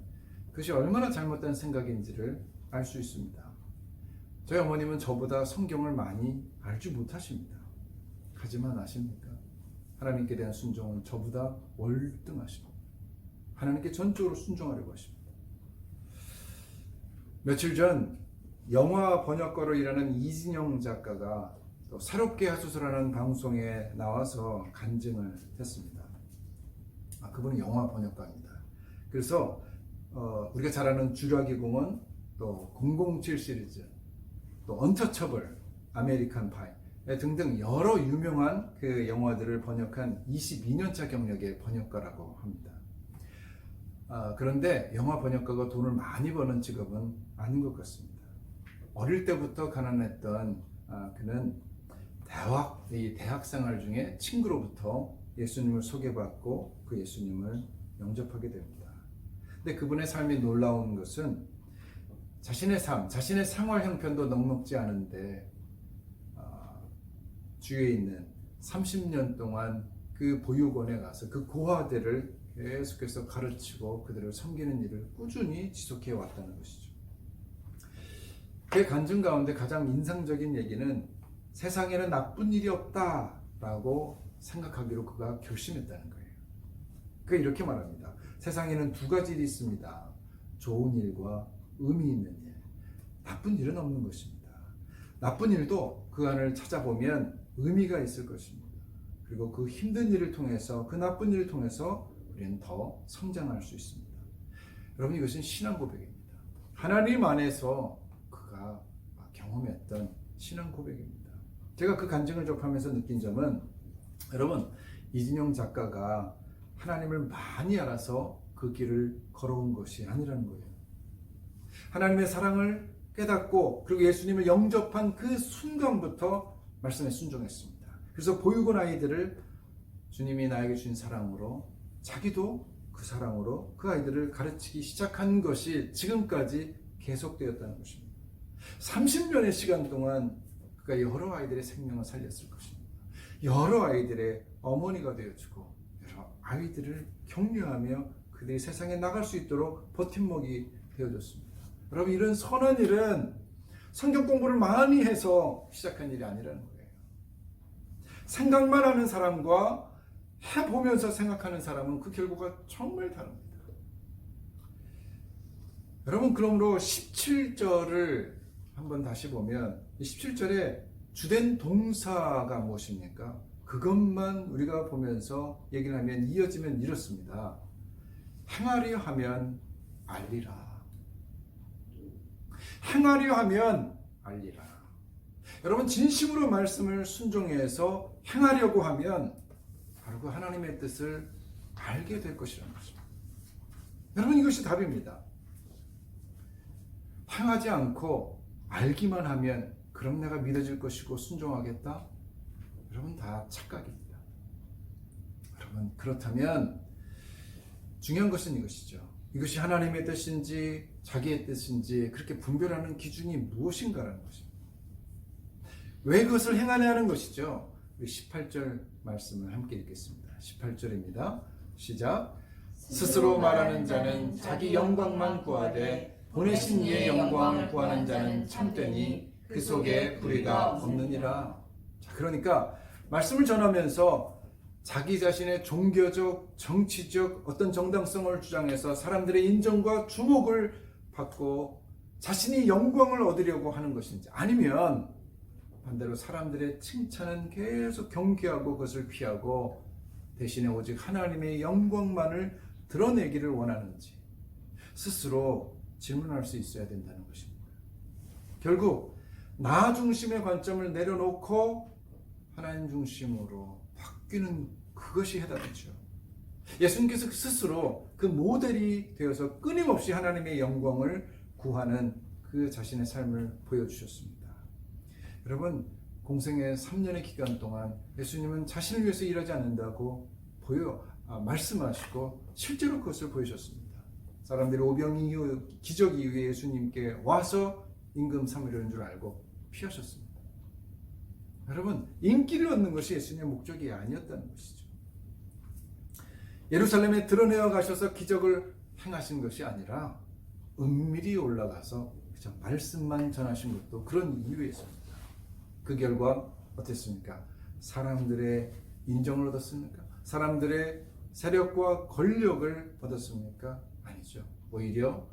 그것이 얼마나 잘못된 생각인지를 알 수 있습니다. 저희 어머님은 저보다 성경을 많이 알지 못하십니다. 하지만 아십니까? 하나님께 대한 순종은 저보다 월등하십니다. 하나님께 전적으로 순종하려고 하십니다. 며칠 전 영화 번역가로 일하는 이진영 작가가 또 새롭게 하소서라는 방송에 나와서 간증을 했습니다. 그분은 영화 번역가입니다. 그래서 우리가 잘 아는 주라기 공원, 또 007 시리즈, 또 언터처블, 아메리칸 파이 등등 여러 유명한 그 영화들을 번역한 22년차 경력의 번역가라고 합니다. 그런데 영화 번역가가 돈을 많이 버는 직업은 아닌 것 같습니다. 어릴 때부터 가난했던 그는 대학 생활 중에 친구로부터 예수님을 소개받고 그 예수님을 영접하게 됩니다. 근데 그분의 삶이 놀라운 것은 자신의 삶, 자신의 생활 형편도 넉넉지 않은데 주위에 있는 30년 동안 그 보육원에 가서 그 고아들을 계속해서 가르치고 그들을 섬기는 일을 꾸준히 지속해 왔다는 것이죠. 그의 간증 가운데 가장 인상적인 얘기는 세상에는 나쁜 일이 없다라고 생각하기로 그가 결심했다는 거예요. 그가 이렇게 말합니다. 세상에는 두 가지 일이 있습니다. 좋은 일과 의미 있는 일. 나쁜 일은 없는 것입니다. 나쁜 일도 그 안을 찾아보면 의미가 있을 것입니다. 그리고 그 힘든 일을 통해서, 그 나쁜 일을 통해서 우리는 더 성장할 수 있습니다. 여러분, 이것은 신앙 고백입니다. 하나님 안에서 그가 경험했던 신앙 고백입니다. 제가 그 간증을 접하면서 느낀 점은, 여러분, 이진용 작가가 하나님을 많이 알아서 그 길을 걸어온 것이 아니라는 거예요. 하나님의 사랑을 깨닫고 그리고 예수님을 영접한 그 순간부터 말씀에 순종했습니다. 그래서 보육원 아이들을 주님이 나에게 주신 사랑으로, 자기도 그 사랑으로 그 아이들을 가르치기 시작한 것이 지금까지 계속되었다는 것입니다. 30년의 시간 동안 그가 여러 아이들의 생명을 살렸을 것입니다. 여러 아이들의 어머니가 되어주고 여러 아이들을 격려하며 그들이 세상에 나갈 수 있도록 버팀목이 되어줬습니다. 여러분, 이런 선한 일은 성경 공부를 많이 해서 시작한 일이 아니라는 거예요. 생각만 하는 사람과 해보면서 생각하는 사람은 그 결과가 정말 다릅니다. 여러분, 그러므로 17절을 한번 다시 보면 이 17절에 주된 동사가 무엇입니까? 그것만 우리가 보면서 얘기를 하면 이어지면 이렇습니다. 행하려 하면 알리라. 행하려 하면 알리라. 여러분, 진심으로 말씀을 순종해서 행하려고 하면 바로 그 하나님의 뜻을 알게 될 것이라는 것입니다. 여러분, 이것이 답입니다. 행하지 않고 알기만 하면 그럼 내가 믿어질 것이고 순종하겠다? 여러분, 다 착각입니다. 여러분, 그렇다면 중요한 것은 이것이죠. 이것이 하나님의 뜻인지 자기의 뜻인지 그렇게 분별하는 기준이 무엇인가라는 것입니다. 왜 그것을 행하냐 하는 것이죠. 우리 18절 말씀을 함께 읽겠습니다. 18절입니다. 시작. 스스로 말하는 자는 자기 영광만 구하되 보내신 이의 영광을 구하는 자는 참되니 그 속에 불의가 없느니라. 자, 그러니까 말씀을 전하면서 자기 자신의 종교적, 정치적 어떤 정당성을 주장해서 사람들의 인정과 주목을 받고 자신이 영광을 얻으려고 하는 것인지, 아니면 반대로 사람들의 칭찬은 계속 경계하고 그것을 피하고 대신에 오직 하나님의 영광만을 드러내기를 원하는지 스스로 질문할 수 있어야 된다는 것입니다. 결국 나 중심의 관점을 내려놓고 하나님 중심으로 바뀌는 그것이 해답이죠. 예수님께서 스스로 그 모델이 되어서 끊임없이 하나님의 영광을 구하는 그 자신의 삶을 보여주셨습니다. 여러분, 공생의 3년의 기간 동안 예수님은 자신을 위해서 일하지 않는다고 말씀하시고 실제로 그것을 보이셨습니다. 사람들이 오병 이후, 기적 이후에 예수님께 와서 임금 삼으려는 줄 알고 피하셨습니다. 여러분, 인기를 얻는 것이 예수님의 목적이 아니었다는 것이죠. 예루살렘에 드러내어 가셔서 기적을 행하신 것이 아니라 은밀히 올라가서 그저 말씀만 전하신 것도 그런 이유였습니다. 그 결과 어땠습니까? 사람들의 인정을 얻었습니까? 사람들의 세력과 권력을 얻었습니까? 아니죠. 오히려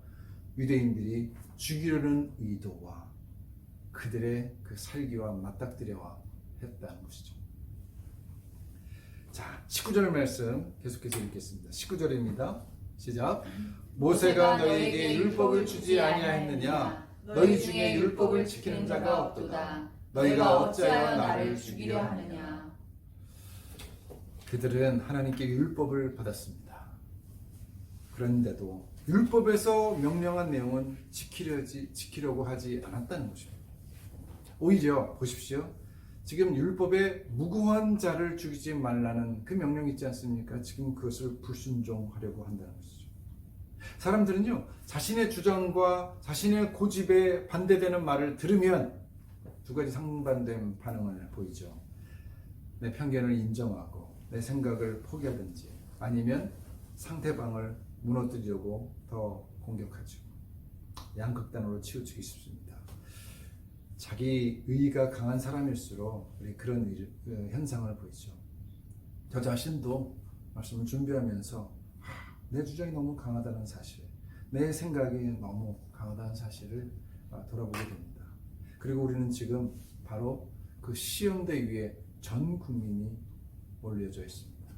유대인들이 죽이려는 의도와 그들의 그 살기와 맞닥뜨려야 했다는 것이죠. 자, 19절 말씀 계속해서 읽겠습니다. 19절입니다. 시작. 모세가 너희에게 율법을 주지 아니하였느냐? 너희 중에 율법을 지키는 자가 없도다. 너희가 어찌하여 나를 죽이려 하느냐? 그들은 하나님께 율법을 받았습니다. 그런데도 율법에서 명령한 내용은 지키려고 하지 않았다는 것입니다. 오히려 보십시오. 지금 율법에 무고한 자를 죽이지 말라는 그 명령이 있지 않습니까? 지금 그것을 불순종하려고 한다는 것이죠. 사람들은요, 자신의 주장과 자신의 고집에 반대되는 말을 들으면 두 가지 상반된 반응을 보이죠. 내 편견을 인정하고 내 생각을 포기하든지 아니면 상대방을 무너뜨리려고 더 공격하죠. 양극단으로 치우치기 쉽습니다. 자기 의의가 강한 사람일수록 우리 그런 현상을 보이죠. 저 자신도 말씀을 준비하면서 내 주장이 너무 강하다는 사실, 내 생각이 너무 강하다는 사실을 돌아보게 됩니다. 그리고 우리는 지금 바로 그 시험대 위에 전 국민이 몰려져 있습니다.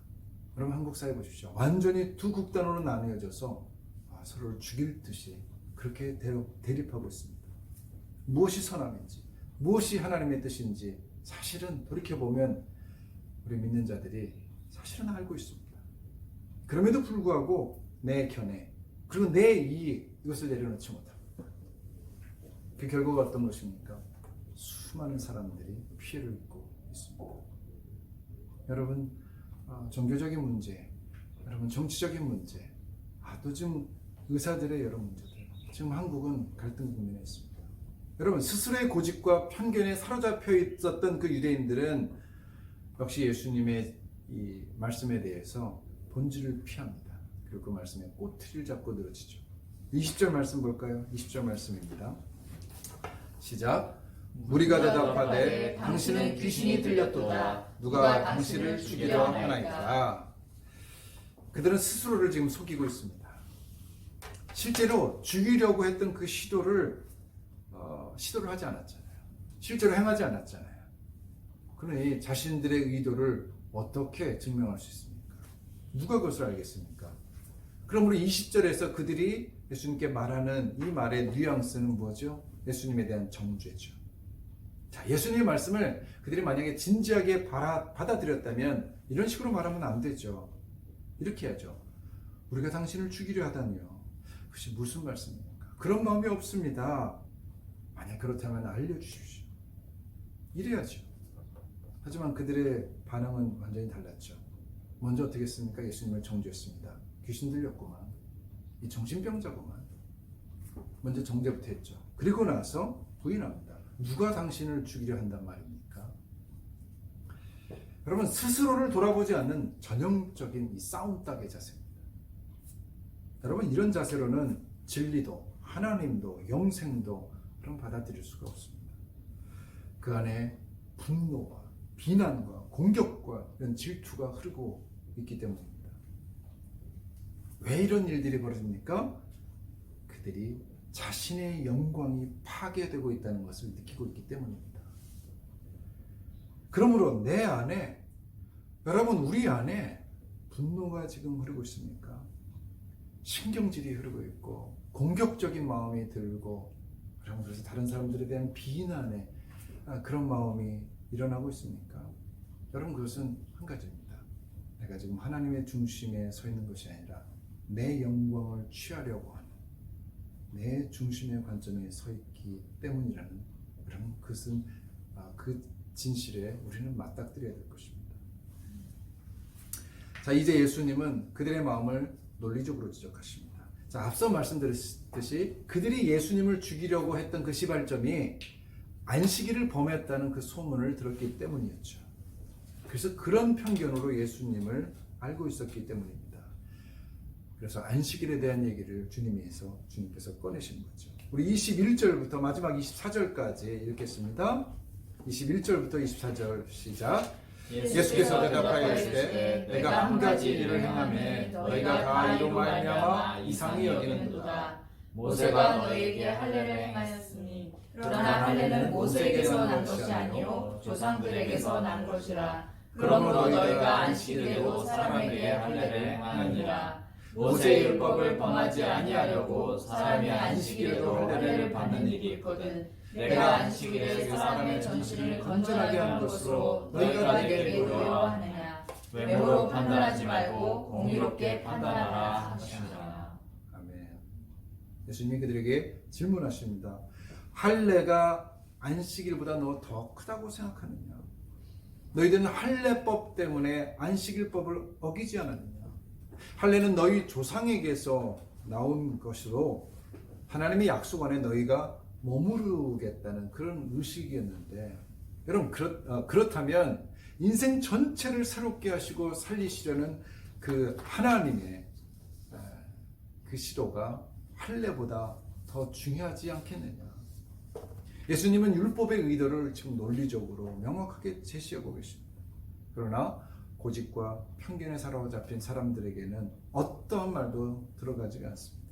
여러분 한국 사회 보십시오. 완전히 두 극단으로 나뉘어져서 서로를 죽일 듯이 그렇게 대립하고 있습니다. 무엇이 선함인지, 무엇이 하나님의 뜻인지 사실은 돌이켜보면 우리 믿는 자들이 사실은 알고 있습니다. 그럼에도 불구하고 내 견해, 그리고 내 이익, 이것을 내려놓지 못합니다. 그 결과가 어떤 것입니까? 수많은 사람들이 피해를 입고 있습니다. 여러분, 종교적인 문제, 여러분 정치적인 문제, 또 지금 의사들의 여러 문제들, 지금 한국은 갈등 국면에 있습니다. 여러분, 스스로의 고집과 편견에 사로잡혀 있었던 그 유대인들은 역시 예수님의 이 말씀에 대해서 본질을 피합니다. 그리고 그 말씀에 꼬투리를 잡고 늘어지죠. 20절 말씀 볼까요? 20절 말씀입니다. 시작. 무리가 대답하되 당신은 귀신이 들렸도다. 누가 당신을 죽이려 하나이까. 그들은 스스로를 지금 속이고 있습니다. 실제로 죽이려고 했던 그 시도를 하지 않았잖아요. 실제로 행하지 않았잖아요. 그러니 자신들의 의도를 어떻게 증명할 수 있습니까? 누가 그것을 알겠습니까? 그럼 우리 20절에서 그들이 예수님께 말하는 이 말의 뉘앙스는 뭐죠? 예수님에 대한 정죄죠. 자, 예수님의 말씀을 그들이 만약에 진지하게 받아들였다면 이런 식으로 말하면 안 되죠. 이렇게 하죠. 우리가 당신을 죽이려 하다니요. 그것이 무슨 말씀입니까? 그런 마음이 없습니다. 만약 그렇다면 알려주십시오. 이래야죠. 하지만 그들의 반응은 완전히 달랐죠. 먼저 어떻게 했습니까? 예수님을 정죄했습니다. 귀신 들렸구만. 이 정신병자구만. 먼저 정죄부터 했죠. 그리고 나서 부인합니다. 누가 당신을 죽이려 한단 말입니까? 여러분, 스스로를 돌아보지 않는 전형적인 이 싸움닭의 자세입니다. 여러분, 이런 자세로는 진리도 하나님도 영생도 그럼 받아들일 수가 없습니다. 그 안에 분노와 비난과 공격과 이런 질투가 흐르고 있기 때문입니다. 왜 이런 일들이 벌어집니까? 그들이 자신의 영광이 파괴되고 있다는 것을 느끼고 있기 때문입니다. 그러므로 내 안에, 여러분 우리 안에 분노가 지금 흐르고 있습니까? 신경질이 흐르고 있고 공격적인 마음이 들고, 그래서 다른 사람들에 대한 비난에 그런 마음이 일어나고 있습니까? 여러분, 그것은 한 가지입니다. 내가 지금 하나님의 중심에 서 있는 것이 아니라 내 영광을 취하려고 하는 내 중심의 관점에 서 있기 때문이라는, 여러분, 그것은 그 진실에 우리는 맞닥뜨려야 될 것입니다. 자, 이제 예수님은 그들의 마음을 논리적으로 지적하십니다. 자, 앞서 말씀드렸듯이 그들이 예수님을 죽이려고 했던 그 시발점이 안식일을 범했다는 그 소문을 들었기 때문이었죠. 그래서 그런 편견으로 예수님을 알고 있었기 때문입니다. 그래서 안식일에 대한 얘기를 주님께서 꺼내신 거죠. 우리 21절부터 마지막 24절까지 읽겠습니다. 21절부터 24절 시작. 예수께서 대답하여 이르시되 내가 한 가지 일을 행하매 너희가 다 이로 말미암아 이상히 여기는도다. 모세가 너희에게 할례를 행하였으니 그러나 할례는 모세에게서 난 것이 아니요 조상들에게서 난 것이라. 그러므로 너희가 안식일에도 사람에게 할례를 행하느니라. 모세의 율법을 범하지 아니하려고 사람이 안식일에도 할례를 받는 일이 있거든. 내가 안식일에 사람의 전신을 건전하게 하는 것으로 너희가 내게 두려워하느냐. 외모로 판단하지 말고 공의롭게 판단하라 하시니라. 아멘. 예수님이 그들에게 질문하십니다. 할례가 안식일보다 너 더 크다고 생각하느냐? 너희들은 할례법 때문에 안식일법을 어기지 않았느냐. 할례는 너희 조상에게서 나온 것으로 하나님의 약속 안에 너희가 머무르겠다는 그런 의식이었는데, 여러분 그렇다면 인생 전체를 새롭게 하시고 살리시려는 그 하나님의 그 시도가 할례보다 더 중요하지 않겠느냐. 예수님은 율법의 의도를 지금 논리적으로 명확하게 제시하고 계십니다. 그러나 고집과 편견에 사로잡힌 사람들에게는 어떠한 말도 들어가지가 않습니다.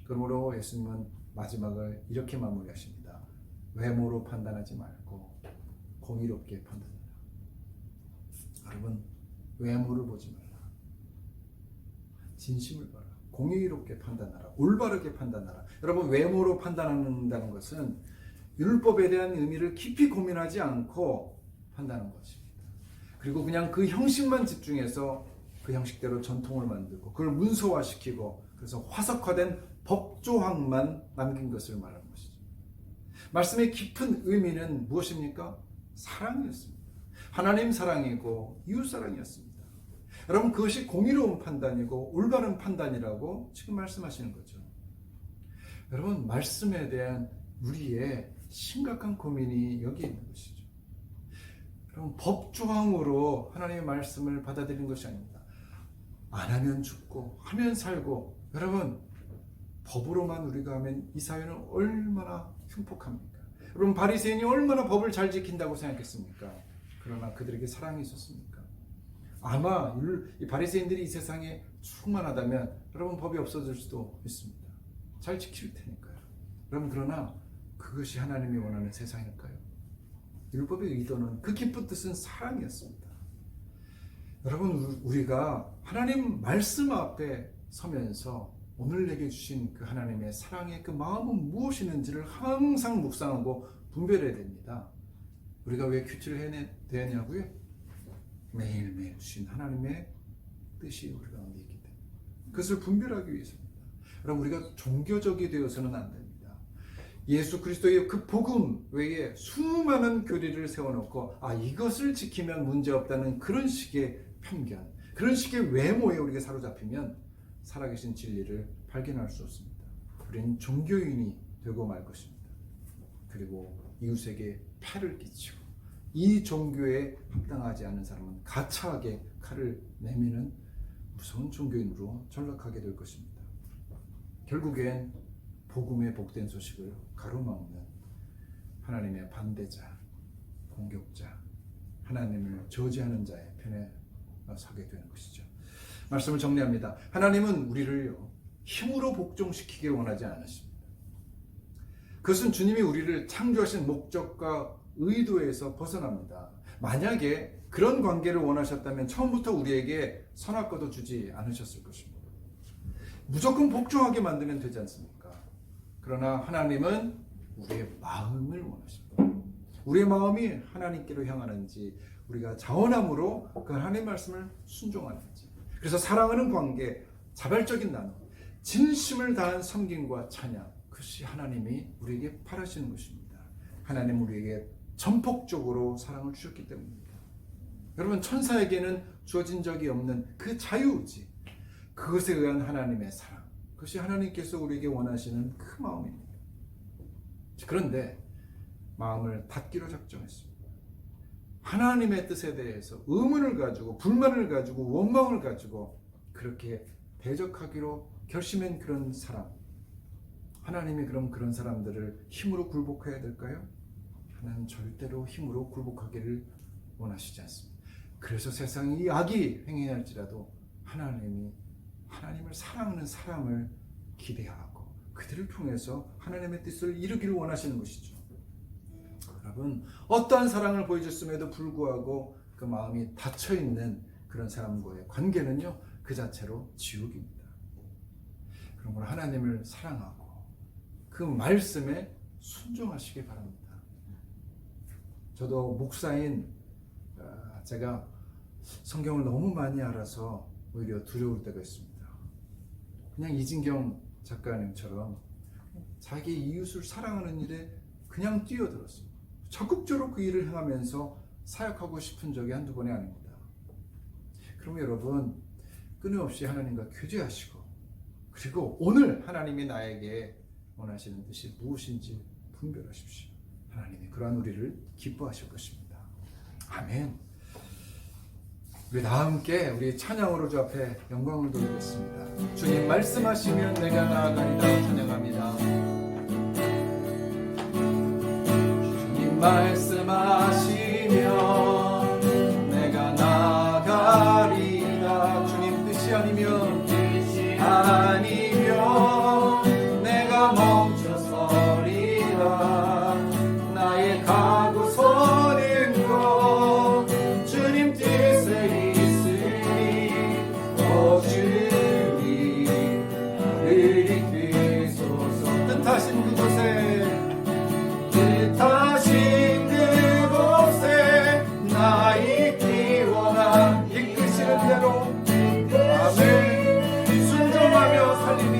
그러므로 예수님은 마지막을 이렇게 마무리하십니다. 외모로 판단하지 말고 공의롭게 판단하라. 여러분, 외모를 보지 말라. 진심을 봐라. 공의롭게 판단하라. 올바르게 판단하라. 여러분, 외모로 판단한다는 것은 율법에 대한 의미를 깊이 고민하지 않고 판단하는 것입니다. 그리고 그냥 그 형식만 집중해서 그 형식대로 전통을 만들고 그걸 문서화시키고 그래서 화석화된 법조항만 남긴 것을 말하는 것이죠. 말씀의 깊은 의미는 무엇입니까? 사랑이었습니다. 하나님 사랑이고 이웃 사랑이었습니다. 여러분, 그것이 공의로운 판단이고 올바른 판단이라고 지금 말씀하시는 거죠. 여러분, 말씀에 대한 우리의 심각한 고민이 여기 있는 것이죠. 여러분, 법조항으로 하나님의 말씀을 받아들이는 것이 아닙니다. 안 하면 죽고 하면 살고. 여러분, 법으로만 우리가 하면 이 사회는 얼마나 흉폭합니까? 여러분, 바리새인이 얼마나 법을 잘 지킨다고 생각했습니까? 그러나 그들에게 사랑이 있었습니까? 아마 이 바리새인들이 이 세상에 충만하다면 여러분, 법이 없어질 수도 있습니다. 잘 지킬 테니까요. 여러분, 그러나 그것이 하나님이 원하는 세상일까요? 율법의 의도는 그 깊은 뜻은 사랑이었습니다. 여러분, 우리가 하나님 말씀 앞에 서면서 오늘 내게 주신 그 하나님의 사랑의 그 마음은 무엇이는지를 항상 묵상하고 분별해야 됩니다. 우리가 왜 큐티를 해야 되냐고요? 매일매일 주신 하나님의 뜻이 우리 가운데 있기 때문에 그것을 분별하기 위해서입니다. 여러분, 우리가 종교적이 되어서는 안 됩니다. 예수 그리스도의 그 복음 외에 수많은 교리를 세워놓고 이것을 지키면 문제없다는 그런 식의 편견, 그런 식의 외모에 우리가 사로잡히면 살아계신 진리를 발견할 수 없습니다. 우리는 종교인이 되고 말 것입니다. 그리고 이웃에게 폐를 끼치고 이 종교에 합당하지 않은 사람은 가차하게 칼을 내미는 무서운 종교인으로 전락하게 될 것입니다. 결국엔 복음의 복된 소식을 가로막는 하나님의 반대자, 공격자, 하나님을 저지하는 자의 편에 서게 되는 것이죠. 말씀을 정리합니다. 하나님은 우리를요, 힘으로 복종시키길 원하지 않으십니다. 그것은 주님이 우리를 창조하신 목적과 의도에서 벗어납니다. 만약에 그런 관계를 원하셨다면 처음부터 우리에게 선악과도 주지 않으셨을 것입니다. 무조건 복종하게 만들면 되지 않습니까? 그러나 하나님은 우리의 마음을 원하십니다. 우리의 마음이 하나님께로 향하는지, 우리가 자원함으로 그 하나님의 말씀을 순종하는지, 그래서 사랑하는 관계, 자발적인 나눔, 진심을 다한 섬김과 찬양, 그것이 하나님이 우리에게 바라시는 것입니다. 하나님은 우리에게 전폭적으로 사랑을 주셨기 때문입니다. 여러분, 천사에게는 주어진 적이 없는 그 자유의지, 그것에 의한 하나님의 사랑, 그것이 하나님께서 우리에게 원하시는 그 마음입니다. 그런데 마음을 닫기로 작정했습니다. 하나님의 뜻에 대해서 의문을 가지고, 불만을 가지고, 원망을 가지고 그렇게 대적하기로 결심한 그런 사람, 하나님이 그럼 그런 사람들을 힘으로 굴복해야 될까요? 하나님은 절대로 힘으로 굴복하기를 원하시지 않습니다. 그래서 세상이 이 악이 횡행할지라도 하나님이 하나님을 사랑하는 사람을 기대하고 그들을 통해서 하나님의 뜻을 이루기를 원하시는 것이죠. 여러분, 어떠한 사랑을 보여줬음에도 불구하고 그 마음이 닫혀있는 그런 사람과의 관계는요, 그 자체로 지옥입니다. 그러므로 하나님을 사랑하고 그 말씀에 순종하시기 바랍니다. 저도 목사인 제가 성경을 너무 많이 알아서 오히려 두려울 때가 있습니다. 그냥 이진경 작가님처럼 자기 이웃을 사랑하는 일에 그냥 뛰어들었습니다. 적극적으로 그 일을 행하면서 사역하고 싶은 적이 한두 번이 아닙니다. 그럼 여러분 끊임없이 하나님과 교제하시고 그리고 오늘 하나님이 나에게 원하시는 뜻이 무엇인지 분별하십시오. 하나님이 그러한 우리를 기뻐하실 것입니다. 아멘. 우리 다 함께 우리 찬양으로 주 앞에 영광을 돌리겠습니다. 주님 말씀하시면 내가 나아가리라 찬양합니다. 주님 말씀하시면 내가 나아가리라. 주님 뜻이 아니면 내가 멈춰서리라. 나의 가고 서는 곳 주님 뜻에 있으니 오 주님 나를 이끄소서. 뜻하신 그곳에 나 있기 원하. 이끄시는 대로 아멘. 순종하며 살리니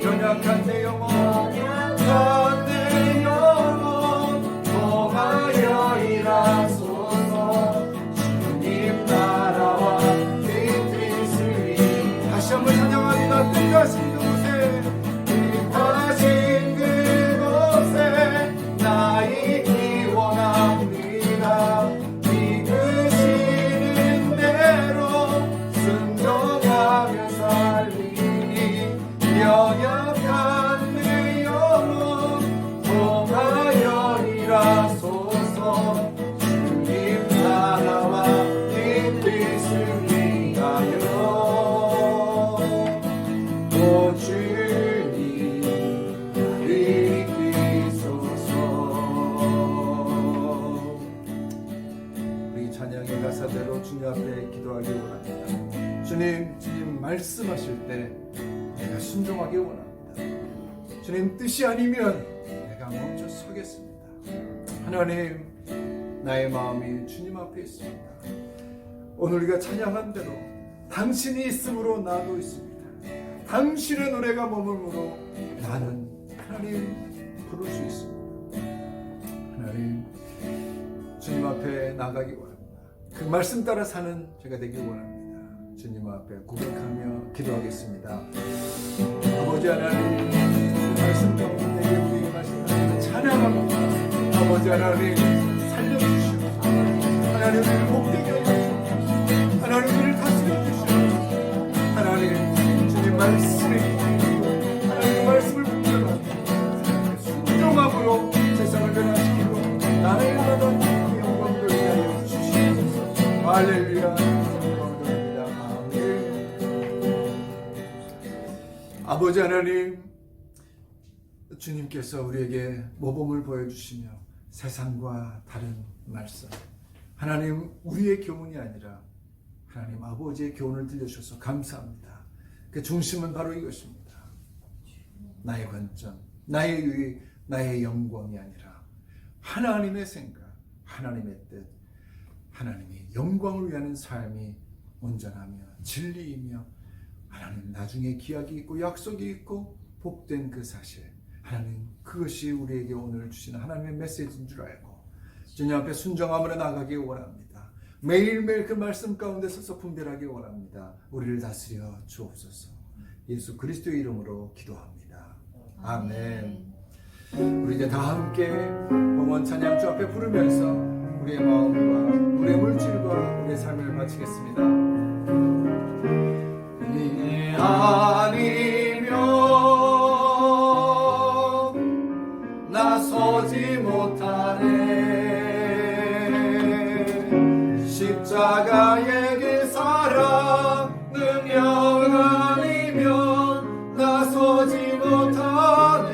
연약한 내 영혼 통하여 일하소서. 주님 나라와 그 뜻을 다시 한번 찬양합니다. 뜻하신 그곳에 나 있기 원합니다. 이끄시는 대로 순종하며 살리니 연약한 내 영혼 통하여 일하소서. 주님 나라와 그 뜻을 위하여 오 주님 나를 이끄소서. 우리 찬양의 가사대로 주님 앞에 기도하기 원합니다. 주님 말씀하실 때 내가 순종하기 원합니다. 주님 뜻이 아니면 내가 멈춰 서겠습니다. 하나님 나의 마음이 주님 앞에 있습니다. 오늘 우리가 찬양한 대로 당신이 있으므로 나도 있습니다. 당신의 노래가 머물므로 나는 하나님 부를 수 있습니다. 하나님 주님 앞에 나가기 원합니다. 그 말씀 따라 사는 제가 되기 원합니다. 주님 앞에 고백하며 기도하겠습니다. 아버지 하나님 그 말씀 가운데 내게 우리에게 말씀하시는 찬양합니다. 아버지 하나님 살려주시옵소서. 하나님 우리를 복되게 하시옵소서. 하나님 우리를 다스려 주시옵소서. 하나님 주님 말씀에 하나님 말씀을 분별하고 순종함으로 세상을 변화시키고 나를 원하는 영광을 위하여 주시옵소서. 할렐루야. 아버지 하나님, 주님께서 우리에게 모범을 보여주시며 세상과 다른 말씀, 하나님 우리의 교훈이 아니라 하나님 아버지의 교훈을 들려주셔서 감사합니다. 그 중심은 바로 이것입니다. 나의 관점, 나의 유익, 나의 영광이 아니라 하나님의 생각, 하나님의 뜻, 하나님의 영광을 위하는 삶이 온전하며 진리이며 하나님 나중에 기약이 있고 약속이 있고 복된 그 사실, 하나님 그것이 우리에게 오늘 주시는 하나님의 메시지인 줄 알고 주님 앞에 순종함으로 나가기 원합니다. 매일매일 그 말씀 가운데 서서 분별하기 원합니다. 우리를 다스려 주옵소서. 예수 그리스도의 이름으로 기도합니다. 아멘. 우리 이제 다 함께 봉헌 찬양 주 앞에 부르면서 우리의 마음과 우리의 물질과 우리의 삶을 바치겠습니다. 아니면 나서지 못하네. 십자가의 그 사랑 능력 아니면 나서지 못하네.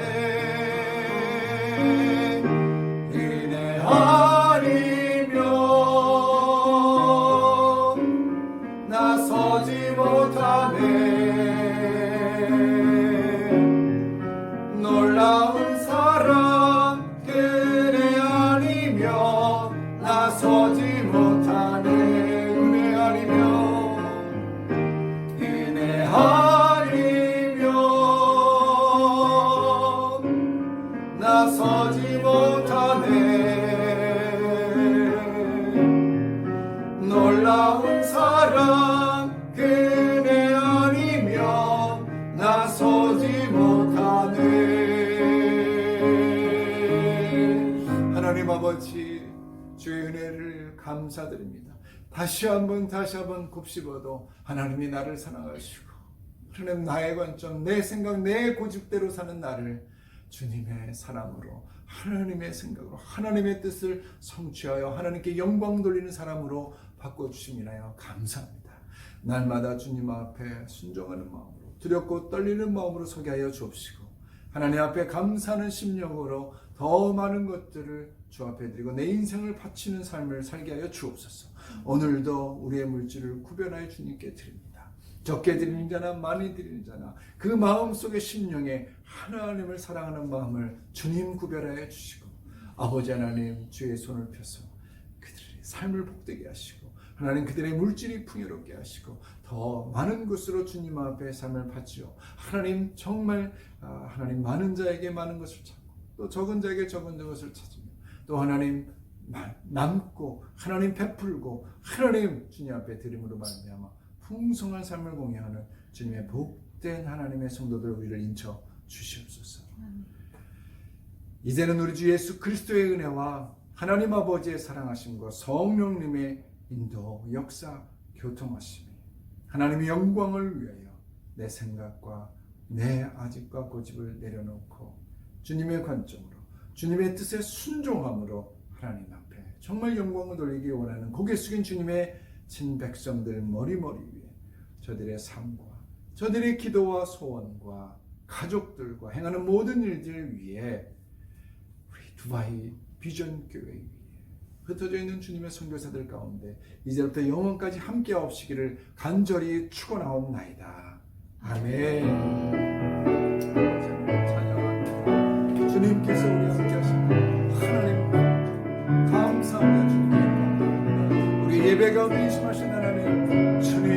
은혜 아니면 나서지 못하네. 놀라운 사랑 그네 아니면 나서지 못하네. 은혜 아니면 하나님 아버지, 주의 은혜를 감사드립니다. 다시 한번 곱씹어도 하나님이 나를 사랑하시고, 하나님 나의 관점, 내 생각, 내 고집대로 사는 나를 주님의 사랑으로, 하나님의 생각으로, 하나님의 뜻을 성취하여 하나님께 영광 돌리는 사람으로 바꿔주심이나요 감사합니다. 날마다 주님 앞에 순종하는 마음으로, 두렵고 떨리는 마음으로 서게 하여 주옵시고, 하나님 앞에 감사하는 심령으로 더 많은 것들을 주 앞에 드리고 내 인생을 바치는 삶을 살게 하여 주옵소서. 오늘도 우리의 물질을 구별하여 주님께 드립니다. 적게 드리는 자나 많이 드리는 자나 그 마음속의 심령에 하나님을 사랑하는 마음을 주님 구별하여 주시고, 아버지 하나님 주의 손을 펴서 그들의 삶을 복되게 하시고, 하나님 그들의 물질이 풍요롭게 하시고 더 많은 것으로 주님 앞에 삶을 바치어 하나님 정말 하나님 많은 자에게 많은 것을 찾고 또 적은 자에게 적은 것을 찾으며 또 하나님 남고 하나님 베풀고 하나님 주님 앞에 드림으로 말미암아 풍성한 삶을 공유하는 주님의 복된 하나님의 성도들 우리를 인쳐 주시옵소서. 이제는 우리 주 예수 그리스도의 은혜와 하나님 아버지의 사랑하심과 성령님의 인도, 역사, 교통하심이 하나님의 영광을 위하여 내 생각과 내 아집과 고집을 내려놓고 주님의 관점으로 주님의 뜻에 순종함으로 하나님 앞에 정말 영광을 돌리기 원하는 고개 숙인 주님의 친백성들 머리머리 위에 저들의 삶과 저들의 기도와 소원과 가족들과 행하는 모든 일들 위에 우리 두바이 비전 교회 위에 흩어져 있는 주님의 선교사들 가운데 이제부터 영원까지 함께 하옵시기를 간절히 축원하옵나이다. 아멘. 찬양합니다. 주님께서 우리 함께 하시고 하나님 감사합니다. 주님 우리 예배 가운데 인심하신 하나님 주님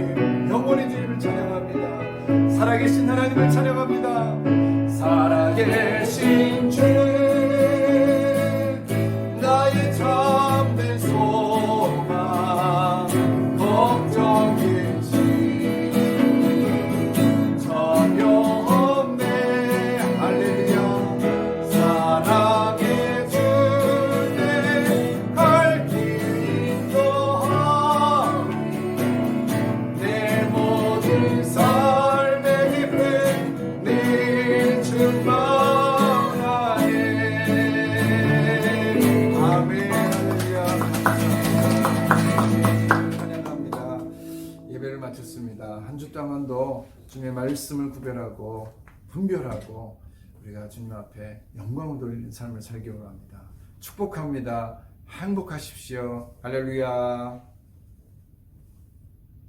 영원히 주님을 찬양합니다. 살아계신 하나님을 찬양합니다. 살아계신 주 나의 참된 소망 걱정일지 전혀 없네. 할렐루야. 사랑의 주내 갈 길 인도하리 내 모든 삶의 기쁨 늘 충만하네. 아멘. 찬양합니다. 예배를 마쳤습니다. 한 주 동안도 주님의 말씀을 구별하고 분별하고 우리가 주님 앞에 영광을 돌리는 삶을 살기 원합니다. 축복합니다. 행복하십시오. 할렐루야.